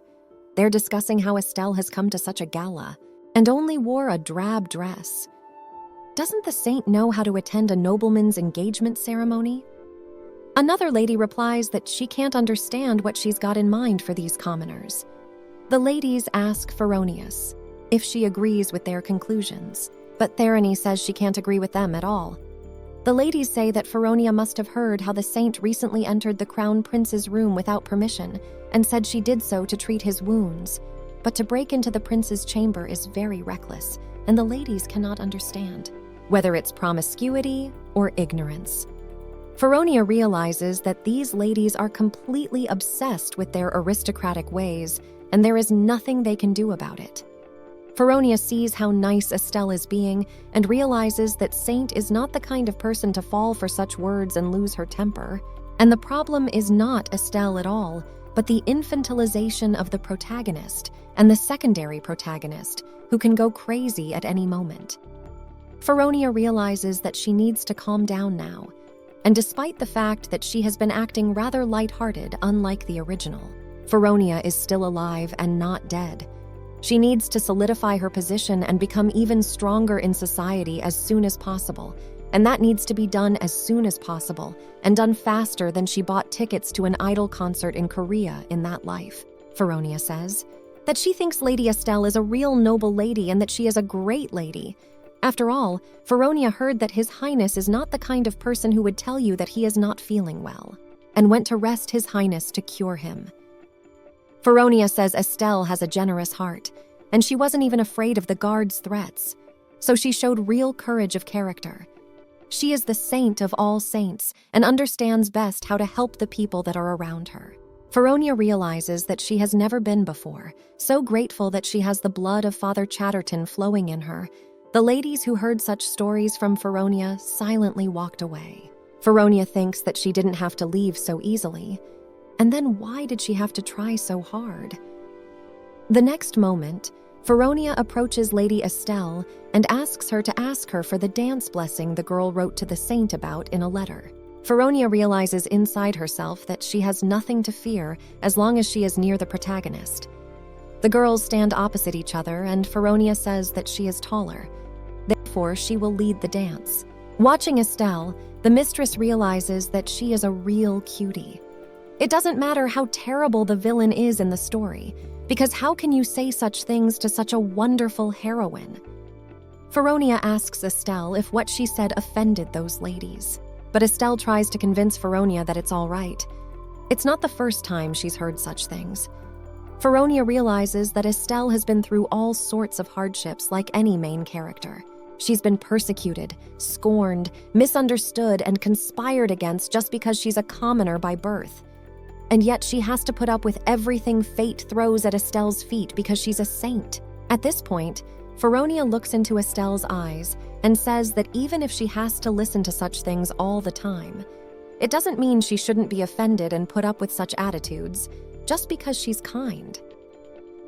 They're discussing how Estelle has come to such a gala and only wore a drab dress. Doesn't the saint know how to attend a nobleman's engagement ceremony? Another lady replies that she can't understand what she's got in mind for these commoners. The ladies ask Feronius if she agrees with their conclusions, but Therone says she can't agree with them at all. The ladies say that Feronia must have heard how the saint recently entered the crown prince's room without permission and said she did so to treat his wounds, but to break into the prince's chamber is very reckless, and the ladies cannot understand, whether it's promiscuity or ignorance. Feronia realizes that these ladies are completely obsessed with their aristocratic ways, and there is nothing they can do about it. Feronia sees how nice Estelle is being and realizes that Saint is not the kind of person to fall for such words and lose her temper. And the problem is not Estelle at all, but the infantilization of the protagonist and the secondary protagonist, who can go crazy at any moment. Feronia realizes that she needs to calm down now, and despite the fact that she has been acting rather lighthearted unlike the original, Feronia is still alive and not dead. She needs to solidify her position and become even stronger in society as soon as possible, and that needs to be done as soon as possible, and done faster than she bought tickets to an idol concert in Korea in that life. Feronia says that she thinks Lady Estelle is a real noble lady and that she is a great lady. After all, Feronia heard that His Highness is not the kind of person who would tell you that he is not feeling well, and went to rest His Highness to cure him. Feronia says Estelle has a generous heart, and she wasn't even afraid of the guards' threats, so she showed real courage of character. She is the saint of all saints and understands best how to help the people that are around her. Feronia realizes that she has never been before, so grateful that she has the blood of Father Chatterton flowing in her. The ladies who heard such stories from Feronia silently walked away. Feronia thinks that she didn't have to leave so easily. And then why did she have to try so hard? The next moment, Feronia approaches Lady Estelle and asks her to ask her for the dance blessing the girl wrote to the saint about in a letter. Feronia realizes inside herself that she has nothing to fear as long as she is near the protagonist. The girls stand opposite each other, and Feronia says that she is taller. Therefore, she will lead the dance. Watching Estelle, the mistress realizes that she is a real cutie. It doesn't matter how terrible the villain is in the story, because how can you say such things to such a wonderful heroine? Feronia asks Estelle if what she said offended those ladies, but Estelle tries to convince Feronia that it's all right. It's not the first time she's heard such things. Feronia realizes that Estelle has been through all sorts of hardships like any main character. She's been persecuted, scorned, misunderstood, and conspired against just because she's a commoner by birth. And yet she has to put up with everything fate throws at Estelle's feet because she's a saint. At this point, Feronia looks into Estelle's eyes and says that even if she has to listen to such things all the time, it doesn't mean she shouldn't be offended and put up with such attitudes just because she's kind.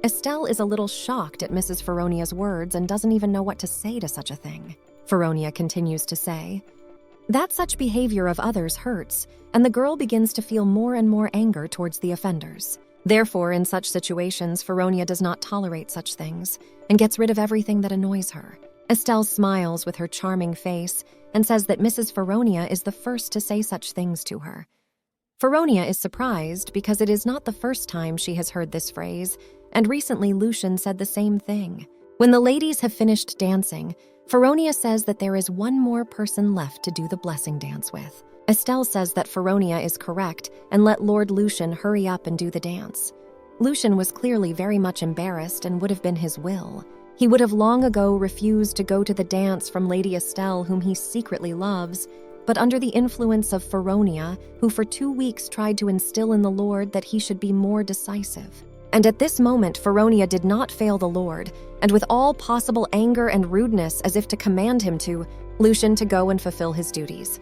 Estelle is a little shocked at Mrs. Feronia's words and doesn't even know what to say to such a thing. Feronia continues to say that such behavior of others hurts, and the girl begins to feel more and more anger towards the offenders. Therefore, in such situations, Feronia does not tolerate such things and gets rid of everything that annoys her. Estelle smiles with her charming face and says that Mrs. Feronia is the first to say such things to her. Feronia is surprised because it is not the first time she has heard this phrase, and recently Lucian said the same thing. When the ladies have finished dancing, Feronia says that there is one more person left to do the blessing dance with. Estelle says that Feronia is correct and let Lord Lucian hurry up and do the dance. Lucian was clearly very much embarrassed and would have been his will. He would have long ago refused to go to the dance from Lady Estelle, whom he secretly loves, but under the influence of Feronia, who for 2 weeks tried to instill in the Lord that he should be more decisive. And at this moment, Feronia did not fail the Lord, and with all possible anger and rudeness as if to command him to, Lucian to go and fulfill his duties.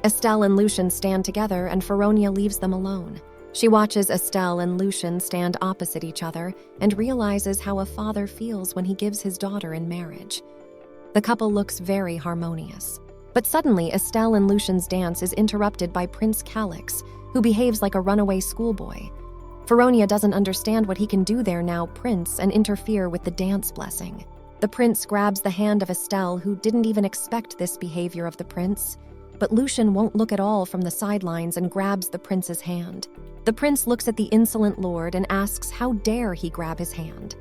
Estelle and Lucian stand together, and Feronia leaves them alone. She watches Estelle and Lucian stand opposite each other and realizes how a father feels when he gives his daughter in marriage. The couple looks very harmonious. But suddenly, Estelle and Lucian's dance is interrupted by Prince Calix, who behaves like a runaway schoolboy. Feronia doesn't understand what he can do there now, Prince, and interfere with the dance blessing. The prince grabs the hand of Estelle, who didn't even expect this behavior of the prince. But Lucian won't look at all from the sidelines and grabs the prince's hand. The prince looks at the insolent lord and asks how dare he grab his hand.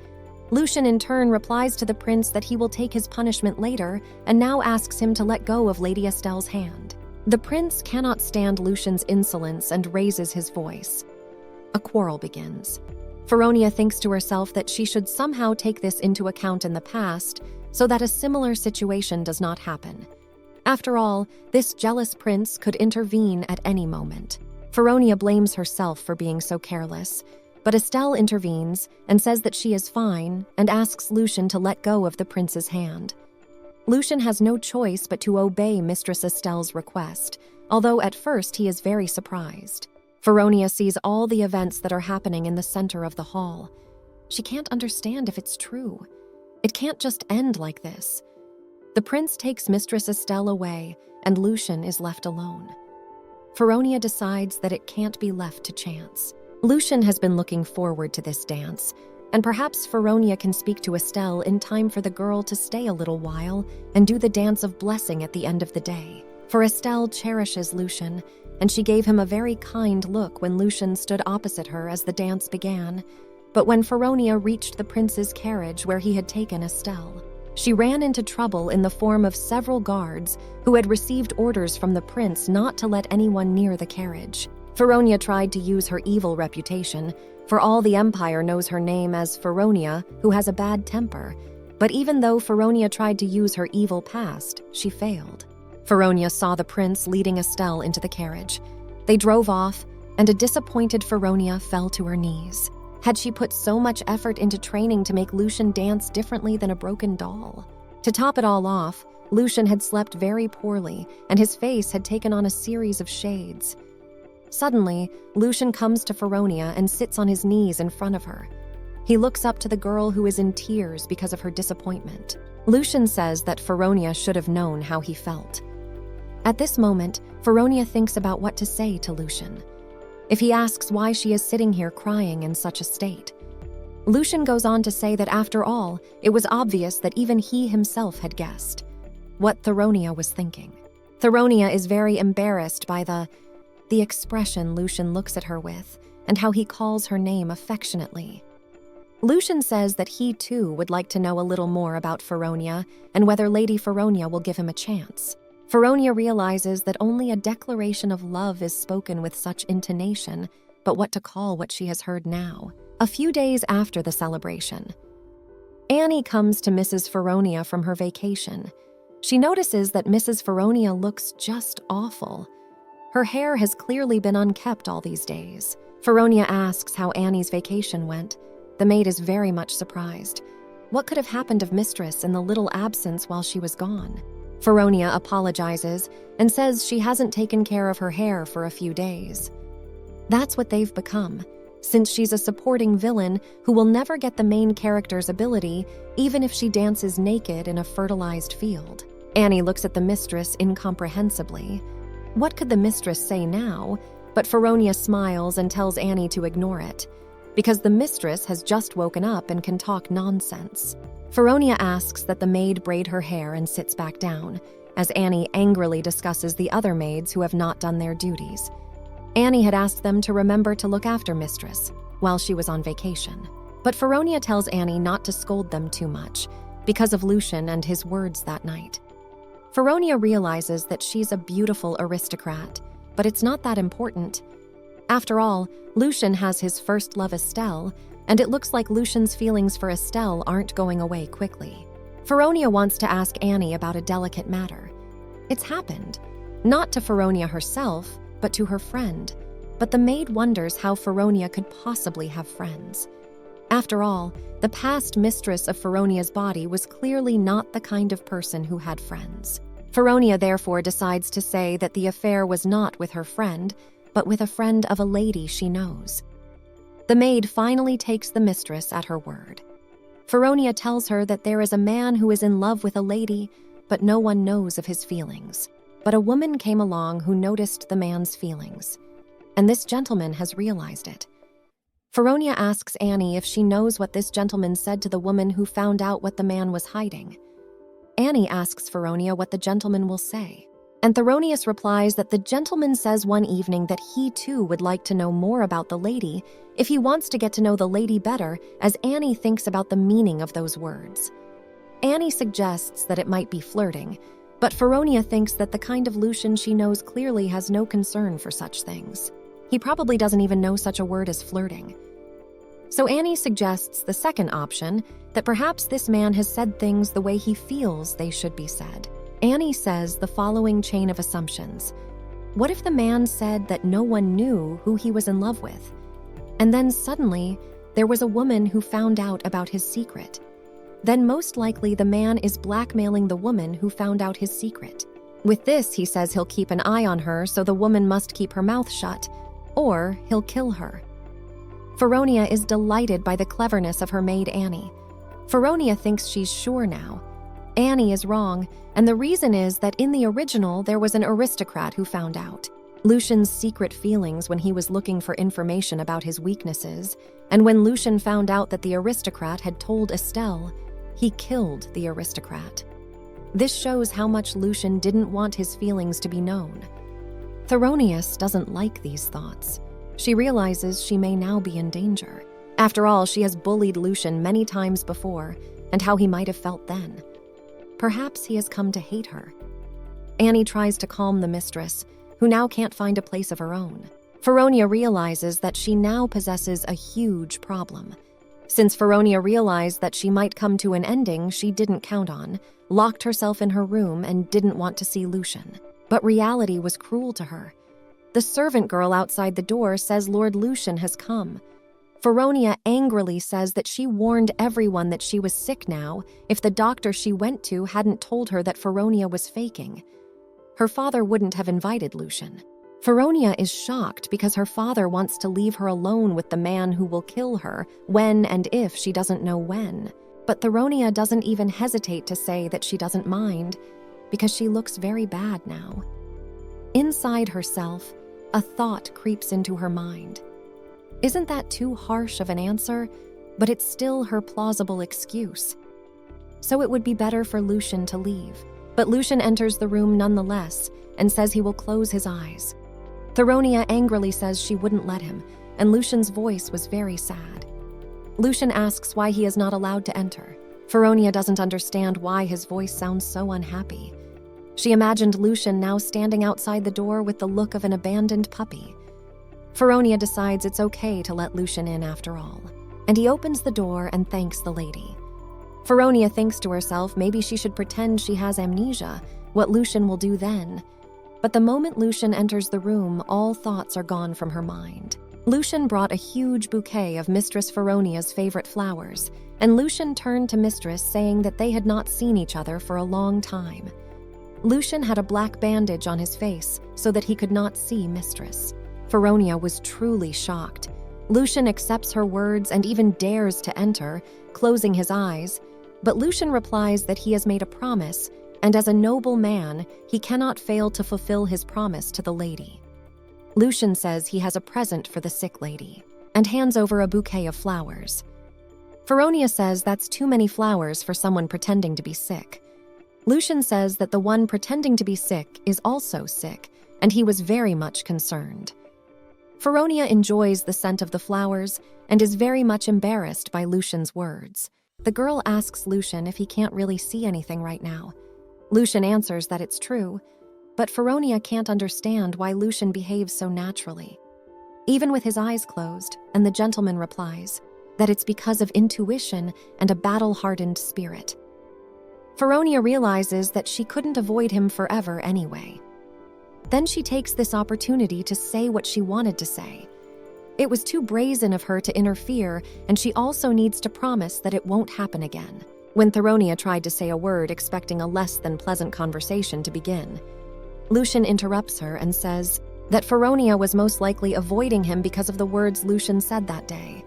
Lucian in turn replies to the prince that he will take his punishment later and now asks him to let go of Lady Estelle's hand. The prince cannot stand Lucian's insolence and raises his voice. A quarrel begins. Feronia thinks to herself that she should somehow take this into account in the past so that a similar situation does not happen. After all, this jealous prince could intervene at any moment. Feronia blames herself for being so careless, but Estelle intervenes and says that she is fine and asks Lucian to let go of the prince's hand. Lucian has no choice but to obey Mistress Estelle's request, although at first he is very surprised. Feronia sees all the events that are happening in the center of the hall. She can't understand if it's true. It can't just end like this. The The prince takes Mistress Estelle away, and Lucian is left alone. Feronia decides that it can't be left to chance. Lucian has been looking forward to this dance, and perhaps Feronia can speak to Estelle in time for the girl to stay a little while and do the dance of blessing at the end of the day. For Estelle cherishes Lucian, and she gave him a very kind look when Lucian stood opposite her as the dance began. But when Feronia reached the prince's carriage where he had taken Estelle, she ran into trouble in the form of several guards who had received orders from the prince not to let anyone near the carriage. Feronia tried to use her evil reputation, for all the Empire knows her name as Feronia, who has a bad temper. But even though Feronia tried to use her evil past, she failed. Feronia saw the prince leading Estelle into the carriage. They drove off, and a disappointed Feronia fell to her knees. Had she put so much effort into training to make Lucian dance differently than a broken doll? To top it all off, Lucian had slept very poorly, and his face had taken on a series of shades. Suddenly, Lucian comes to Feronia and sits on his knees in front of her. He looks up to the girl who is in tears because of her disappointment. Lucian says that Feronia should have known how he felt. At this moment, Feronia thinks about what to say to Lucian. If he asks why she is sitting here crying in such a state. Lucian goes on to say that after all, it was obvious that even he himself had guessed what Feronia was thinking. Feronia is very embarrassed by the expression Lucian looks at her with, and how he calls her name affectionately. Lucian says that he too would like to know a little more about Feronia and whether Lady Feronia will give him a chance. Feronia realizes that only a declaration of love is spoken with such intonation, but what to call what she has heard now. A few days after the celebration, Annie comes to Mrs. Feronia from her vacation. She notices that Mrs. Feronia looks just awful. Her hair has clearly been unkept all these days. Feronia asks how Annie's vacation went. The maid is very much surprised. What could have happened of Mistress in the little absence while she was gone? Feronia apologizes and says she hasn't taken care of her hair for a few days. That's what they've become, since she's a supporting villain who will never get the main character's ability, even if she dances naked in a fertilized field. Annie looks at the mistress incomprehensibly. What could the mistress say now? But Feronia smiles and tells Annie to ignore it, because the mistress has just woken up and can talk nonsense. Feronia asks that the maid braid her hair and sits back down, as Annie angrily discusses the other maids who have not done their duties. Annie had asked them to remember to look after Mistress while she was on vacation. But Feronia tells Annie not to scold them too much, because of Lucian and his words that night. Feronia realizes that she's a beautiful aristocrat, but it's not that important. After all, Lucian has his first love Estelle, and it looks like Lucian's feelings for Estelle aren't going away quickly. Feronia wants to ask Annie about a delicate matter. It's happened, not to Feronia herself, but to her friend. But the maid wonders how Feronia could possibly have friends. After all, the past mistress of Feronia's body was clearly not the kind of person who had friends. Feronia therefore decides to say that the affair was not with her friend, but with a friend of a lady she knows. The maid finally takes the mistress at her word. Feronia tells her that there is a man who is in love with a lady, but no one knows of his feelings. But a woman came along who noticed the man's feelings, and this gentleman has realized it. Feronia asks Annie if she knows what this gentleman said to the woman who found out what the man was hiding. Annie asks Feronia what the gentleman will say. And Theronius replies that the gentleman says one evening that he too would like to know more about the lady if he wants to get to know the lady better, as Annie thinks about the meaning of those words. Annie suggests that it might be flirting, but Feronia thinks that the kind of Lucian she knows clearly has no concern for such things. He probably doesn't even know such a word as flirting. So Annie suggests the second option, that perhaps this man has said things the way he feels they should be said. Annie says the following chain of assumptions. What if the man said that no one knew who he was in love with? And then suddenly, there was a woman who found out about his secret. Then most likely the man is blackmailing the woman who found out his secret. With this, he says he'll keep an eye on her, so the woman must keep her mouth shut, or he'll kill her. Feronia is delighted by the cleverness of her maid Annie. Feronia thinks she's sure now. Annie is wrong, and the reason is that in the original there was an aristocrat who found out Lucian's secret feelings when he was looking for information about his weaknesses, and when Lucian found out that the aristocrat had told Estelle, he killed the aristocrat. This shows how much Lucian didn't want his feelings to be known. Theronius doesn't like these thoughts. She realizes she may now be in danger. After all, she has bullied Lucian many times before, and how he might have felt then. Perhaps he has come to hate her. Annie tries to calm the mistress, who now can't find a place of her own. Feronia realizes that she now possesses a huge problem. Since Feronia realized that she might come to an ending she didn't count on, locked herself in her room and didn't want to see Lucian. But reality was cruel to her. The servant girl outside the door says Lord Lucian has come. Feronia angrily says that she warned everyone that she was sick now if the doctor she went to hadn't told her that Feronia was faking. Her father wouldn't have invited Lucian. Feronia is shocked because her father wants to leave her alone with the man who will kill her when and if she doesn't know when. But Feronia doesn't even hesitate to say that she doesn't mind because she looks very bad now. Inside herself, a thought creeps into her mind. Isn't that too harsh of an answer? But it's still her plausible excuse. So it would be better for Lucian to leave. But Lucian enters the room nonetheless and says he will close his eyes. Feronia angrily says she wouldn't let him, and Lucian's voice was very sad. Lucian asks why he is not allowed to enter. Feronia doesn't understand why his voice sounds so unhappy. She imagined Lucian now standing outside the door with the look of an abandoned puppy. Feronia decides it's okay to let Lucian in after all, and he opens the door and thanks the lady. Feronia thinks to herself maybe she should pretend she has amnesia, what Lucian will do then. But the moment Lucian enters the room, all thoughts are gone from her mind. Lucian brought a huge bouquet of Mistress Feronia's favorite flowers, and Lucian turned to Mistress saying that they had not seen each other for a long time. Lucian had a black bandage on his face so that he could not see Mistress. Feronia was truly shocked. Lucian accepts her words and even dares to enter, closing his eyes, but Lucian replies that he has made a promise, and as a noble man, he cannot fail to fulfill his promise to the lady. Lucian says he has a present for the sick lady, and hands over a bouquet of flowers. Feronia says that's too many flowers for someone pretending to be sick. Lucian says that the one pretending to be sick is also sick, and he was very much concerned. Feronia enjoys the scent of the flowers and is very much embarrassed by Lucian's words. The girl asks Lucian if he can't really see anything right now. Lucian answers that it's true, but Feronia can't understand why Lucian behaves so naturally. Even with his eyes closed, and the gentleman replies that it's because of intuition and a battle-hardened spirit. Feronia realizes that she couldn't avoid him forever anyway. Then she takes this opportunity to say what she wanted to say. It was too brazen of her to interfere, and she also needs to promise that it won't happen again. When Feronia tried to say a word expecting a less than pleasant conversation to begin, Lucian interrupts her and says that Feronia was most likely avoiding him because of the words Lucian said that day.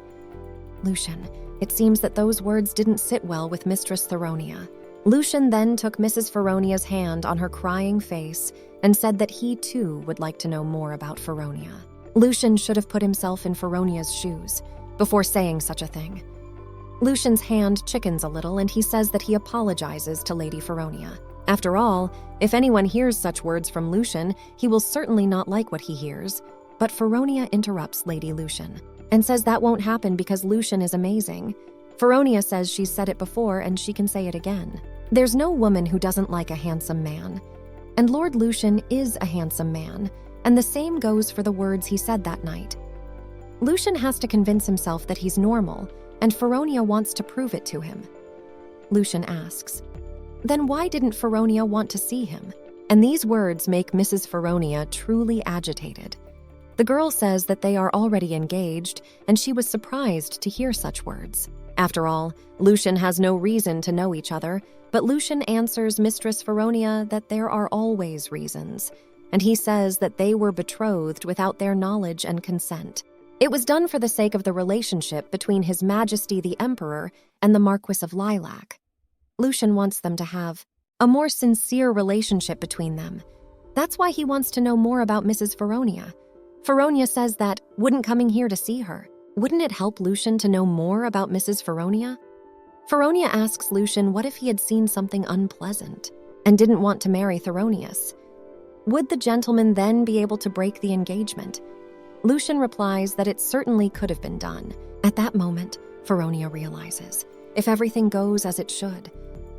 Lucian, it seems that those words didn't sit well with Mistress Feronia. Lucian then took Mrs. Feronia's hand on her crying face and said that he too would like to know more about Feronia. Lucian should have put himself in Feronia's shoes before saying such a thing. Lucian's hand chickens a little and he says that he apologizes to Lady Feronia. After all, if anyone hears such words from Lucian, he will certainly not like what he hears. But Feronia interrupts Lady Lucian and says that won't happen because Lucian is amazing. Feronia says she's said it before and she can say it again. There's no woman who doesn't like a handsome man. And Lord Lucian is a handsome man, and the same goes for the words he said that night. Lucian has to convince himself that he's normal, and Feronia wants to prove it to him. Lucian asks, then why didn't Feronia want to see him? And these words make Mrs. Feronia truly agitated. The girl says that they are already engaged, and she was surprised to hear such words. After all, Lucian has no reason to know each other, but Lucian answers Mistress Feronia that there are always reasons, and he says that they were betrothed without their knowledge and consent. It was done for the sake of the relationship between His Majesty the Emperor and the Marquis of Lilac. Lucian wants them to have a more sincere relationship between them. That's why he wants to know more about Mrs. Feronia. Feronia says that wouldn't coming here to see her, wouldn't it help Lucian to know more about Mrs. Feronia? Feronia asks Lucian what if he had seen something unpleasant and didn't want to marry Theronius. Would the gentleman then be able to break the engagement? Lucian replies that it certainly could have been done. At that moment, Feronia realizes, if everything goes as it should,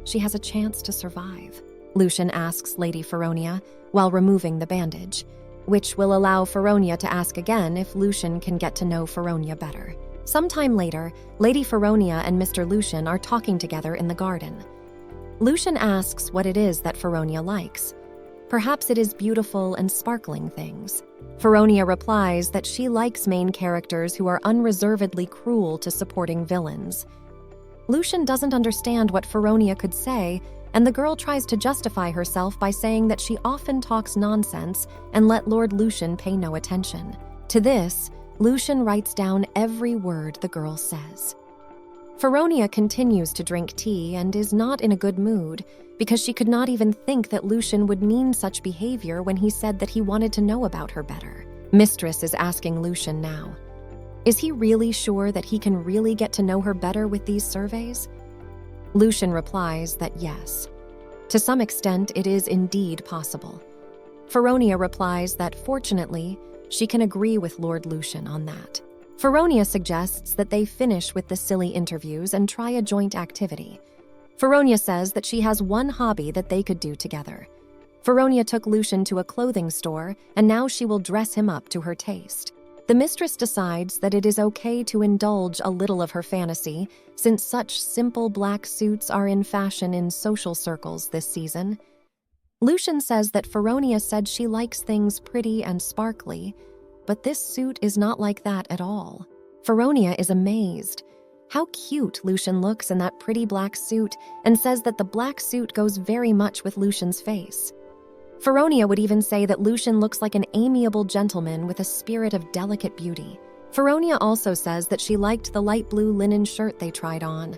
she has a chance to survive. Lucian asks Lady Feronia while removing the bandage, which will allow Feronia to ask again if Lucian can get to know Feronia better. Sometime later, Lady Feronia and Mr. Lucian are talking together in the garden. Lucian asks what it is that Feronia likes. Perhaps it is beautiful and sparkling things. Feronia replies that she likes main characters who are unreservedly cruel to supporting villains. Lucian doesn't understand what Feronia could say, and the girl tries to justify herself by saying that she often talks nonsense and let Lord Lucian pay no attention. To this, Lucian writes down every word the girl says. Feronia continues to drink tea and is not in a good mood because she could not even think that Lucian would mean such behavior when he said that he wanted to know about her better. Mistress is asking Lucian now, is he really sure that he can really get to know her better with these surveys? Lucian replies that yes. To some extent, it is indeed possible. Feronia replies that fortunately, she can agree with Lord Lucian on that. Feronia suggests that they finish with the silly interviews and try a joint activity. Feronia says that she has one hobby that they could do together. Feronia took Lucian to a clothing store, and now she will dress him up to her taste. The mistress decides that it is okay to indulge a little of her fantasy, since such simple black suits are in fashion in social circles this season. Lucian says that Feronia said she likes things pretty and sparkly, but this suit is not like that at all. Feronia is amazed. How cute Lucian looks in that pretty black suit, and says that the black suit goes very much with Lucian's face. Feronia would even say that Lucian looks like an amiable gentleman with a spirit of delicate beauty. Feronia also says that she liked the light blue linen shirt they tried on.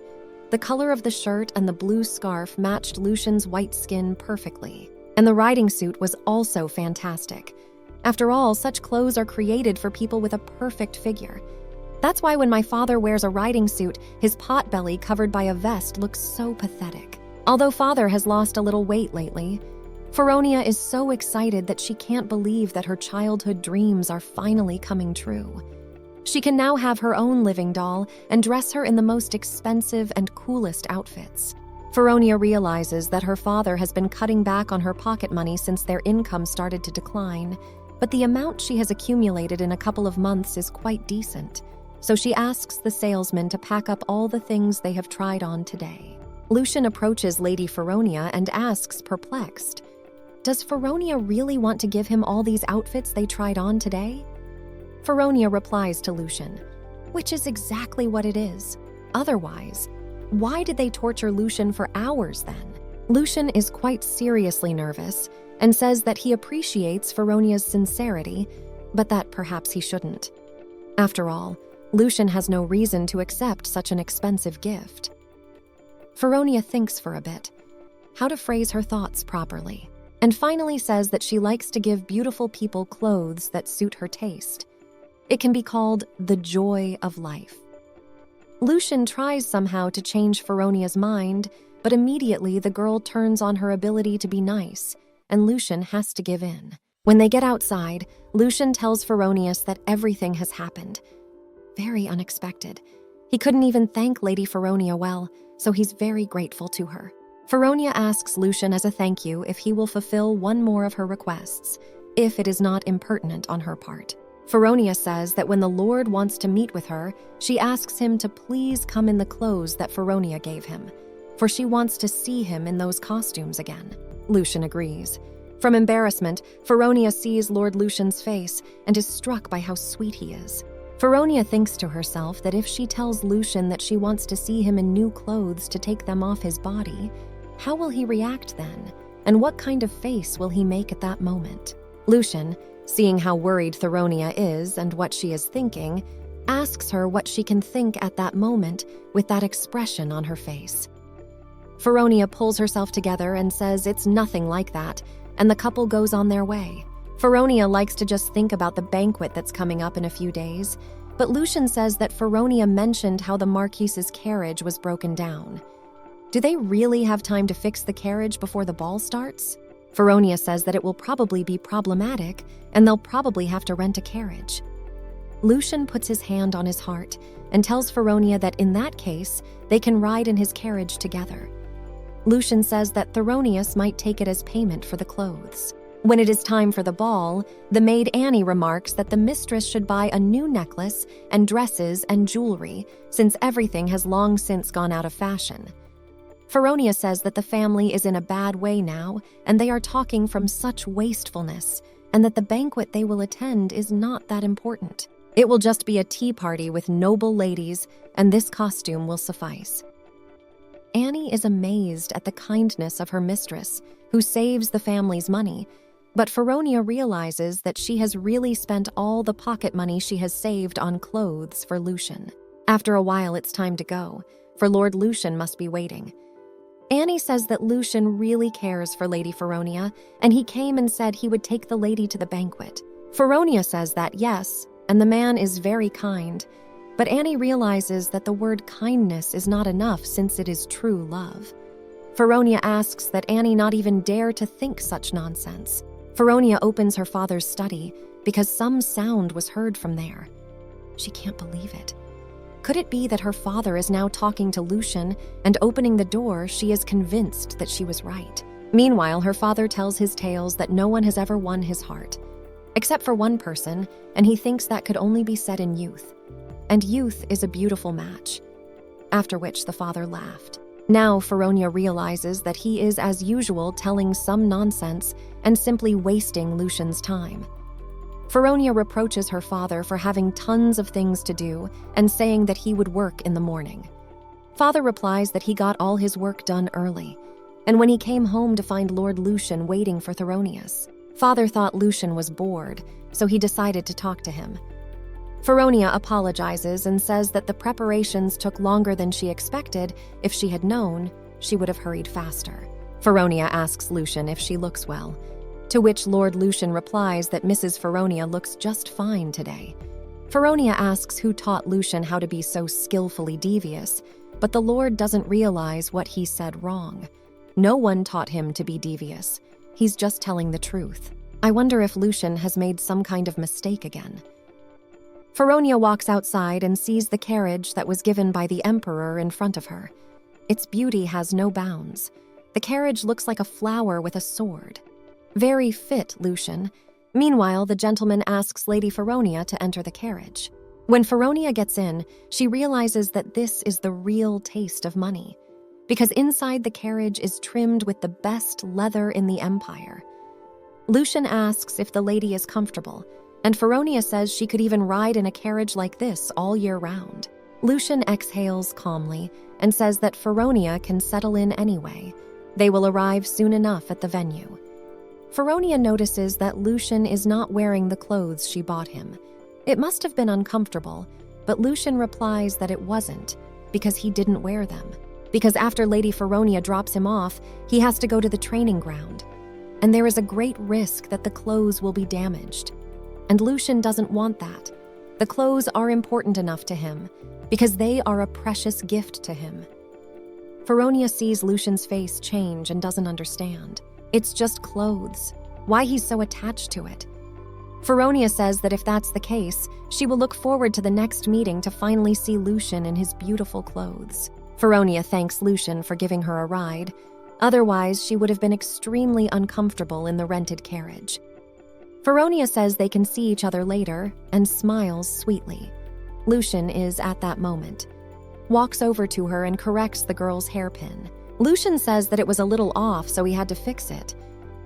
The color of the shirt and the blue scarf matched Lucian's white skin perfectly, and the riding suit was also fantastic. After all, such clothes are created for people with a perfect figure. That's why when my father wears a riding suit, his potbelly covered by a vest looks so pathetic. Although father has lost a little weight lately, Feronia is so excited that she can't believe that her childhood dreams are finally coming true. She can now have her own living doll and dress her in the most expensive and coolest outfits. Feronia realizes that her father has been cutting back on her pocket money since their income started to decline, but the amount she has accumulated in a couple of months is quite decent. So she asks the salesman to pack up all the things they have tried on today. Lucian approaches Lady Feronia and asks, perplexed, does Feronia really want to give him all these outfits they tried on today? Feronia replies to Lucian, which is exactly what it is. Otherwise, why did they torture Lucian for hours then? Lucian is quite seriously nervous and says that he appreciates Feronia's sincerity, but that perhaps he shouldn't. After all, Lucian has no reason to accept such an expensive gift. Feronia thinks for a bit, how to phrase her thoughts properly, and finally says that she likes to give beautiful people clothes that suit her taste. It can be called the joy of life. Lucian tries somehow to change Feronia's mind, but immediately the girl turns on her ability to be nice, and Lucian has to give in. When they get outside, Lucian tells Feronius that everything has happened. Very unexpected. He couldn't even thank Lady Feronia well, so he's very grateful to her. Feronia asks Lucian as a thank you if he will fulfill one more of her requests, if it is not impertinent on her part. Feronia says that when the Lord wants to meet with her, she asks him to please come in the clothes that Feronia gave him, for she wants to see him in those costumes again. Lucian agrees. From embarrassment, Feronia sees Lord Lucian's face and is struck by how sweet he is. Feronia thinks to herself that if she tells Lucian that she wants to see him in new clothes to take them off his body, how will he react then? And what kind of face will he make at that moment? Lucian, seeing how worried Feronia is and what she is thinking, asks her what she can think at that moment with that expression on her face. Feronia pulls herself together and says it's nothing like that, and the couple goes on their way. Feronia likes to just think about the banquet that's coming up in a few days, but Lucian says that Feronia mentioned how the Marquise's carriage was broken down. Do they really have time to fix the carriage before the ball starts? Feronia says that it will probably be problematic, and they'll probably have to rent a carriage. Lucian puts his hand on his heart and tells Feronia that in that case, they can ride in his carriage together. Lucian says that Theronius might take it as payment for the clothes. When it is time for the ball, the maid Annie remarks that the mistress should buy a new necklace and dresses and jewelry, since everything has long since gone out of fashion. Feronia says that the family is in a bad way now, and they are talking from such wastefulness, and that the banquet they will attend is not that important. It will just be a tea party with noble ladies, and this costume will suffice. Annie is amazed at the kindness of her mistress, who saves the family's money, but Feronia realizes that she has really spent all the pocket money she has saved on clothes for Lucian. After a while, it's time to go, for Lord Lucian must be waiting. Annie says that Lucian really cares for Lady Feronia, and he came and said he would take the lady to the banquet. Feronia says that yes, and the man is very kind, but Annie realizes that the word kindness is not enough since it is true love. Feronia asks that Annie not even dare to think such nonsense. Feronia opens her father's study because some sound was heard from there. She can't believe it. Could it be that her father is now talking to Lucian, and opening the door, she is convinced that she was right? Meanwhile, her father tells his tales that no one has ever won his heart, except for one person, and he thinks that could only be said in youth. And youth is a beautiful match. After which the father laughed. Now Feronia realizes that he is, as usual, telling some nonsense and simply wasting Lucian's time. Feronia reproaches her father for having tons of things to do and saying that he would work in the morning. Father replies that he got all his work done early, and when he came home to find Lord Lucian waiting for Theronius. Father thought Lucian was bored, so he decided to talk to him. Feronia apologizes and says that the preparations took longer than she expected. If she had known, she would have hurried faster. Feronia asks Lucian if she looks well, to which Lord Lucian replies that Mrs. Feronia looks just fine today. Feronia asks who taught Lucian how to be so skillfully devious, but the Lord doesn't realize what he said wrong. No one taught him to be devious. He's just telling the truth. I wonder if Lucian has made some kind of mistake again. Feronia walks outside and sees the carriage that was given by the Emperor in front of her. Its beauty has no bounds. The carriage looks like a flower with a sword. Very fit, Lucian. Meanwhile, the gentleman asks Lady Feronia to enter the carriage. When Feronia gets in, she realizes that this is the real taste of money, because inside the carriage is trimmed with the best leather in the empire. Lucian asks if the lady is comfortable, and Feronia says she could even ride in a carriage like this all year round. Lucian exhales calmly and says that Feronia can settle in anyway. They will arrive soon enough at the venue. Feronia notices that Lucian is not wearing the clothes she bought him. It must have been uncomfortable, but Lucian replies that it wasn't, because he didn't wear them. Because after Lady Feronia drops him off, he has to go to the training ground. And there is a great risk that the clothes will be damaged. And Lucian doesn't want that. The clothes are important enough to him, because they are a precious gift to him. Feronia sees Lucian's face change and doesn't understand. It's just clothes. Why he's so attached to it. Feronia says that if that's the case, she will look forward to the next meeting to finally see Lucian in his beautiful clothes. Feronia thanks Lucian for giving her a ride. Otherwise, she would have been extremely uncomfortable in the rented carriage. Feronia says they can see each other later and smiles sweetly. Lucian is at that moment. Walks over to her and corrects the girl's hairpin. Lucian says that it was a little off, so he had to fix it.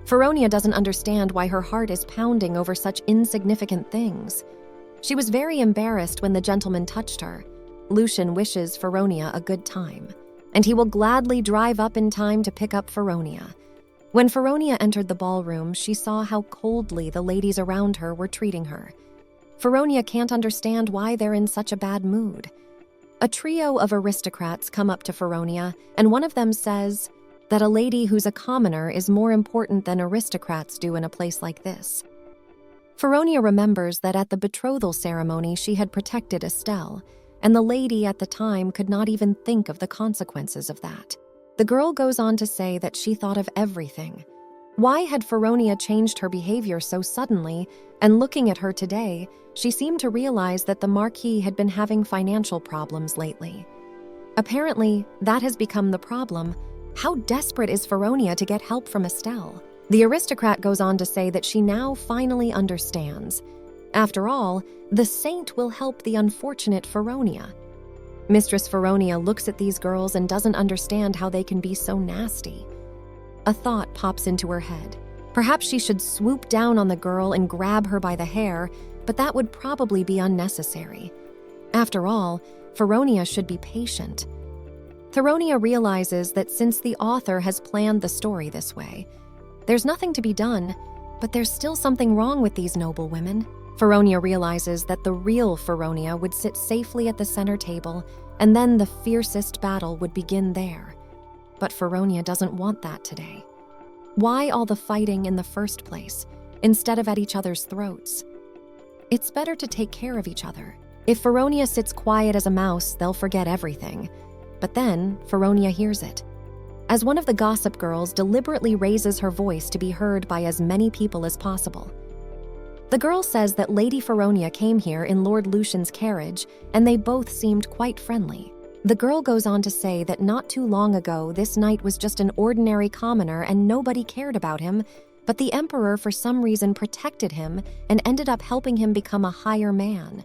Feronia doesn't understand why her heart is pounding over such insignificant things. She was very embarrassed when the gentleman touched her. Lucian wishes Feronia a good time, and he will gladly drive up in time to pick up Feronia. When Feronia entered the ballroom, she saw how coldly the ladies around her were treating her. Feronia can't understand why they're in such a bad mood. A trio of aristocrats come up to Feronia, and one of them says that a lady who's a commoner is more important than aristocrats do in a place like this. Feronia remembers that at the betrothal ceremony she had protected Estelle, and the lady at the time could not even think of the consequences of that. The girl goes on to say that she thought of everything. Why had Feronia changed her behavior so suddenly, and looking at her today, she seemed to realize that the Marquis had been having financial problems lately. Apparently, that has become the problem. How desperate is Feronia to get help from Estelle? The aristocrat goes on to say that she now finally understands. After all, the saint will help the unfortunate Feronia. Mistress Feronia looks at these girls and doesn't understand how they can be so nasty. A thought pops into her head. Perhaps she should swoop down on the girl and grab her by the hair, but that would probably be unnecessary. After all, Feronia should be patient. Feronia realizes that since the author has planned the story this way, there's nothing to be done, but there's still something wrong with these noble women. Feronia realizes that the real Feronia would sit safely at the center table, and then the fiercest battle would begin there. But Feronia doesn't want that today. Why all the fighting in the first place, instead of at each other's throats? It's better to take care of each other. If Feronia sits quiet as a mouse, they'll forget everything. But then, Feronia hears it. As one of the gossip girls deliberately raises her voice to be heard by as many people as possible. The girl says that Lady Feronia came here in Lord Lucian's carriage, and they both seemed quite friendly. The girl goes on to say that not too long ago, this knight was just an ordinary commoner and nobody cared about him, but the emperor for some reason protected him and ended up helping him become a higher man.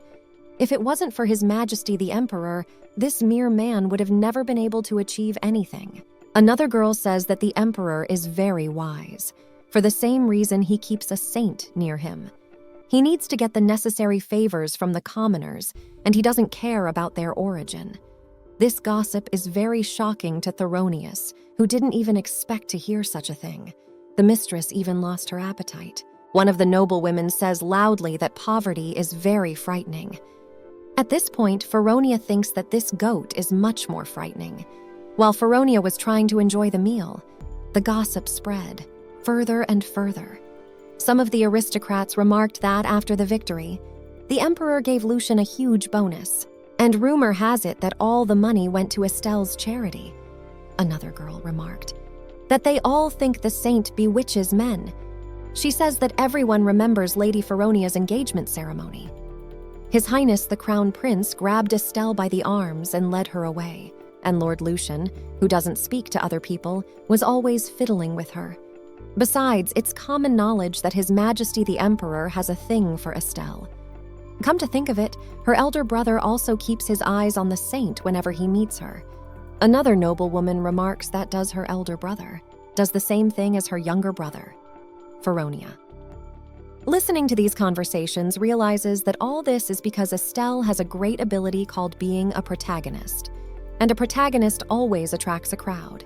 If it wasn't for His Majesty the Emperor, this mere man would have never been able to achieve anything. Another girl says that the emperor is very wise. For the same reason, he keeps a saint near him. He needs to get the necessary favors from the commoners, and he doesn't care about their origin. This gossip is very shocking to Theronius, who didn't even expect to hear such a thing. The mistress even lost her appetite. One of the noblewomen says loudly that poverty is very frightening. At this point, Feronia thinks that this goat is much more frightening. While Feronia was trying to enjoy the meal, the gossip spread further and further. Some of the aristocrats remarked that after the victory, the emperor gave Lucian a huge bonus, and rumor has it that all the money went to Estelle's charity. Another girl remarked that they all think the saint bewitches men. She says that everyone remembers Lady Feronia's engagement ceremony. His Highness the Crown Prince grabbed Estelle by the arms and led her away, and Lord Lucian, who doesn't speak to other people, was always fiddling with her. Besides, it's common knowledge that His Majesty the Emperor has a thing for Estelle. Come to think of it, her elder brother also keeps his eyes on the saint whenever he meets her. Another noblewoman remarks that does her elder brother, does the same thing as her younger brother, Feronia. Listening to these conversations realizes that all this is because Estelle has a great ability called being a protagonist. And a protagonist always attracts a crowd.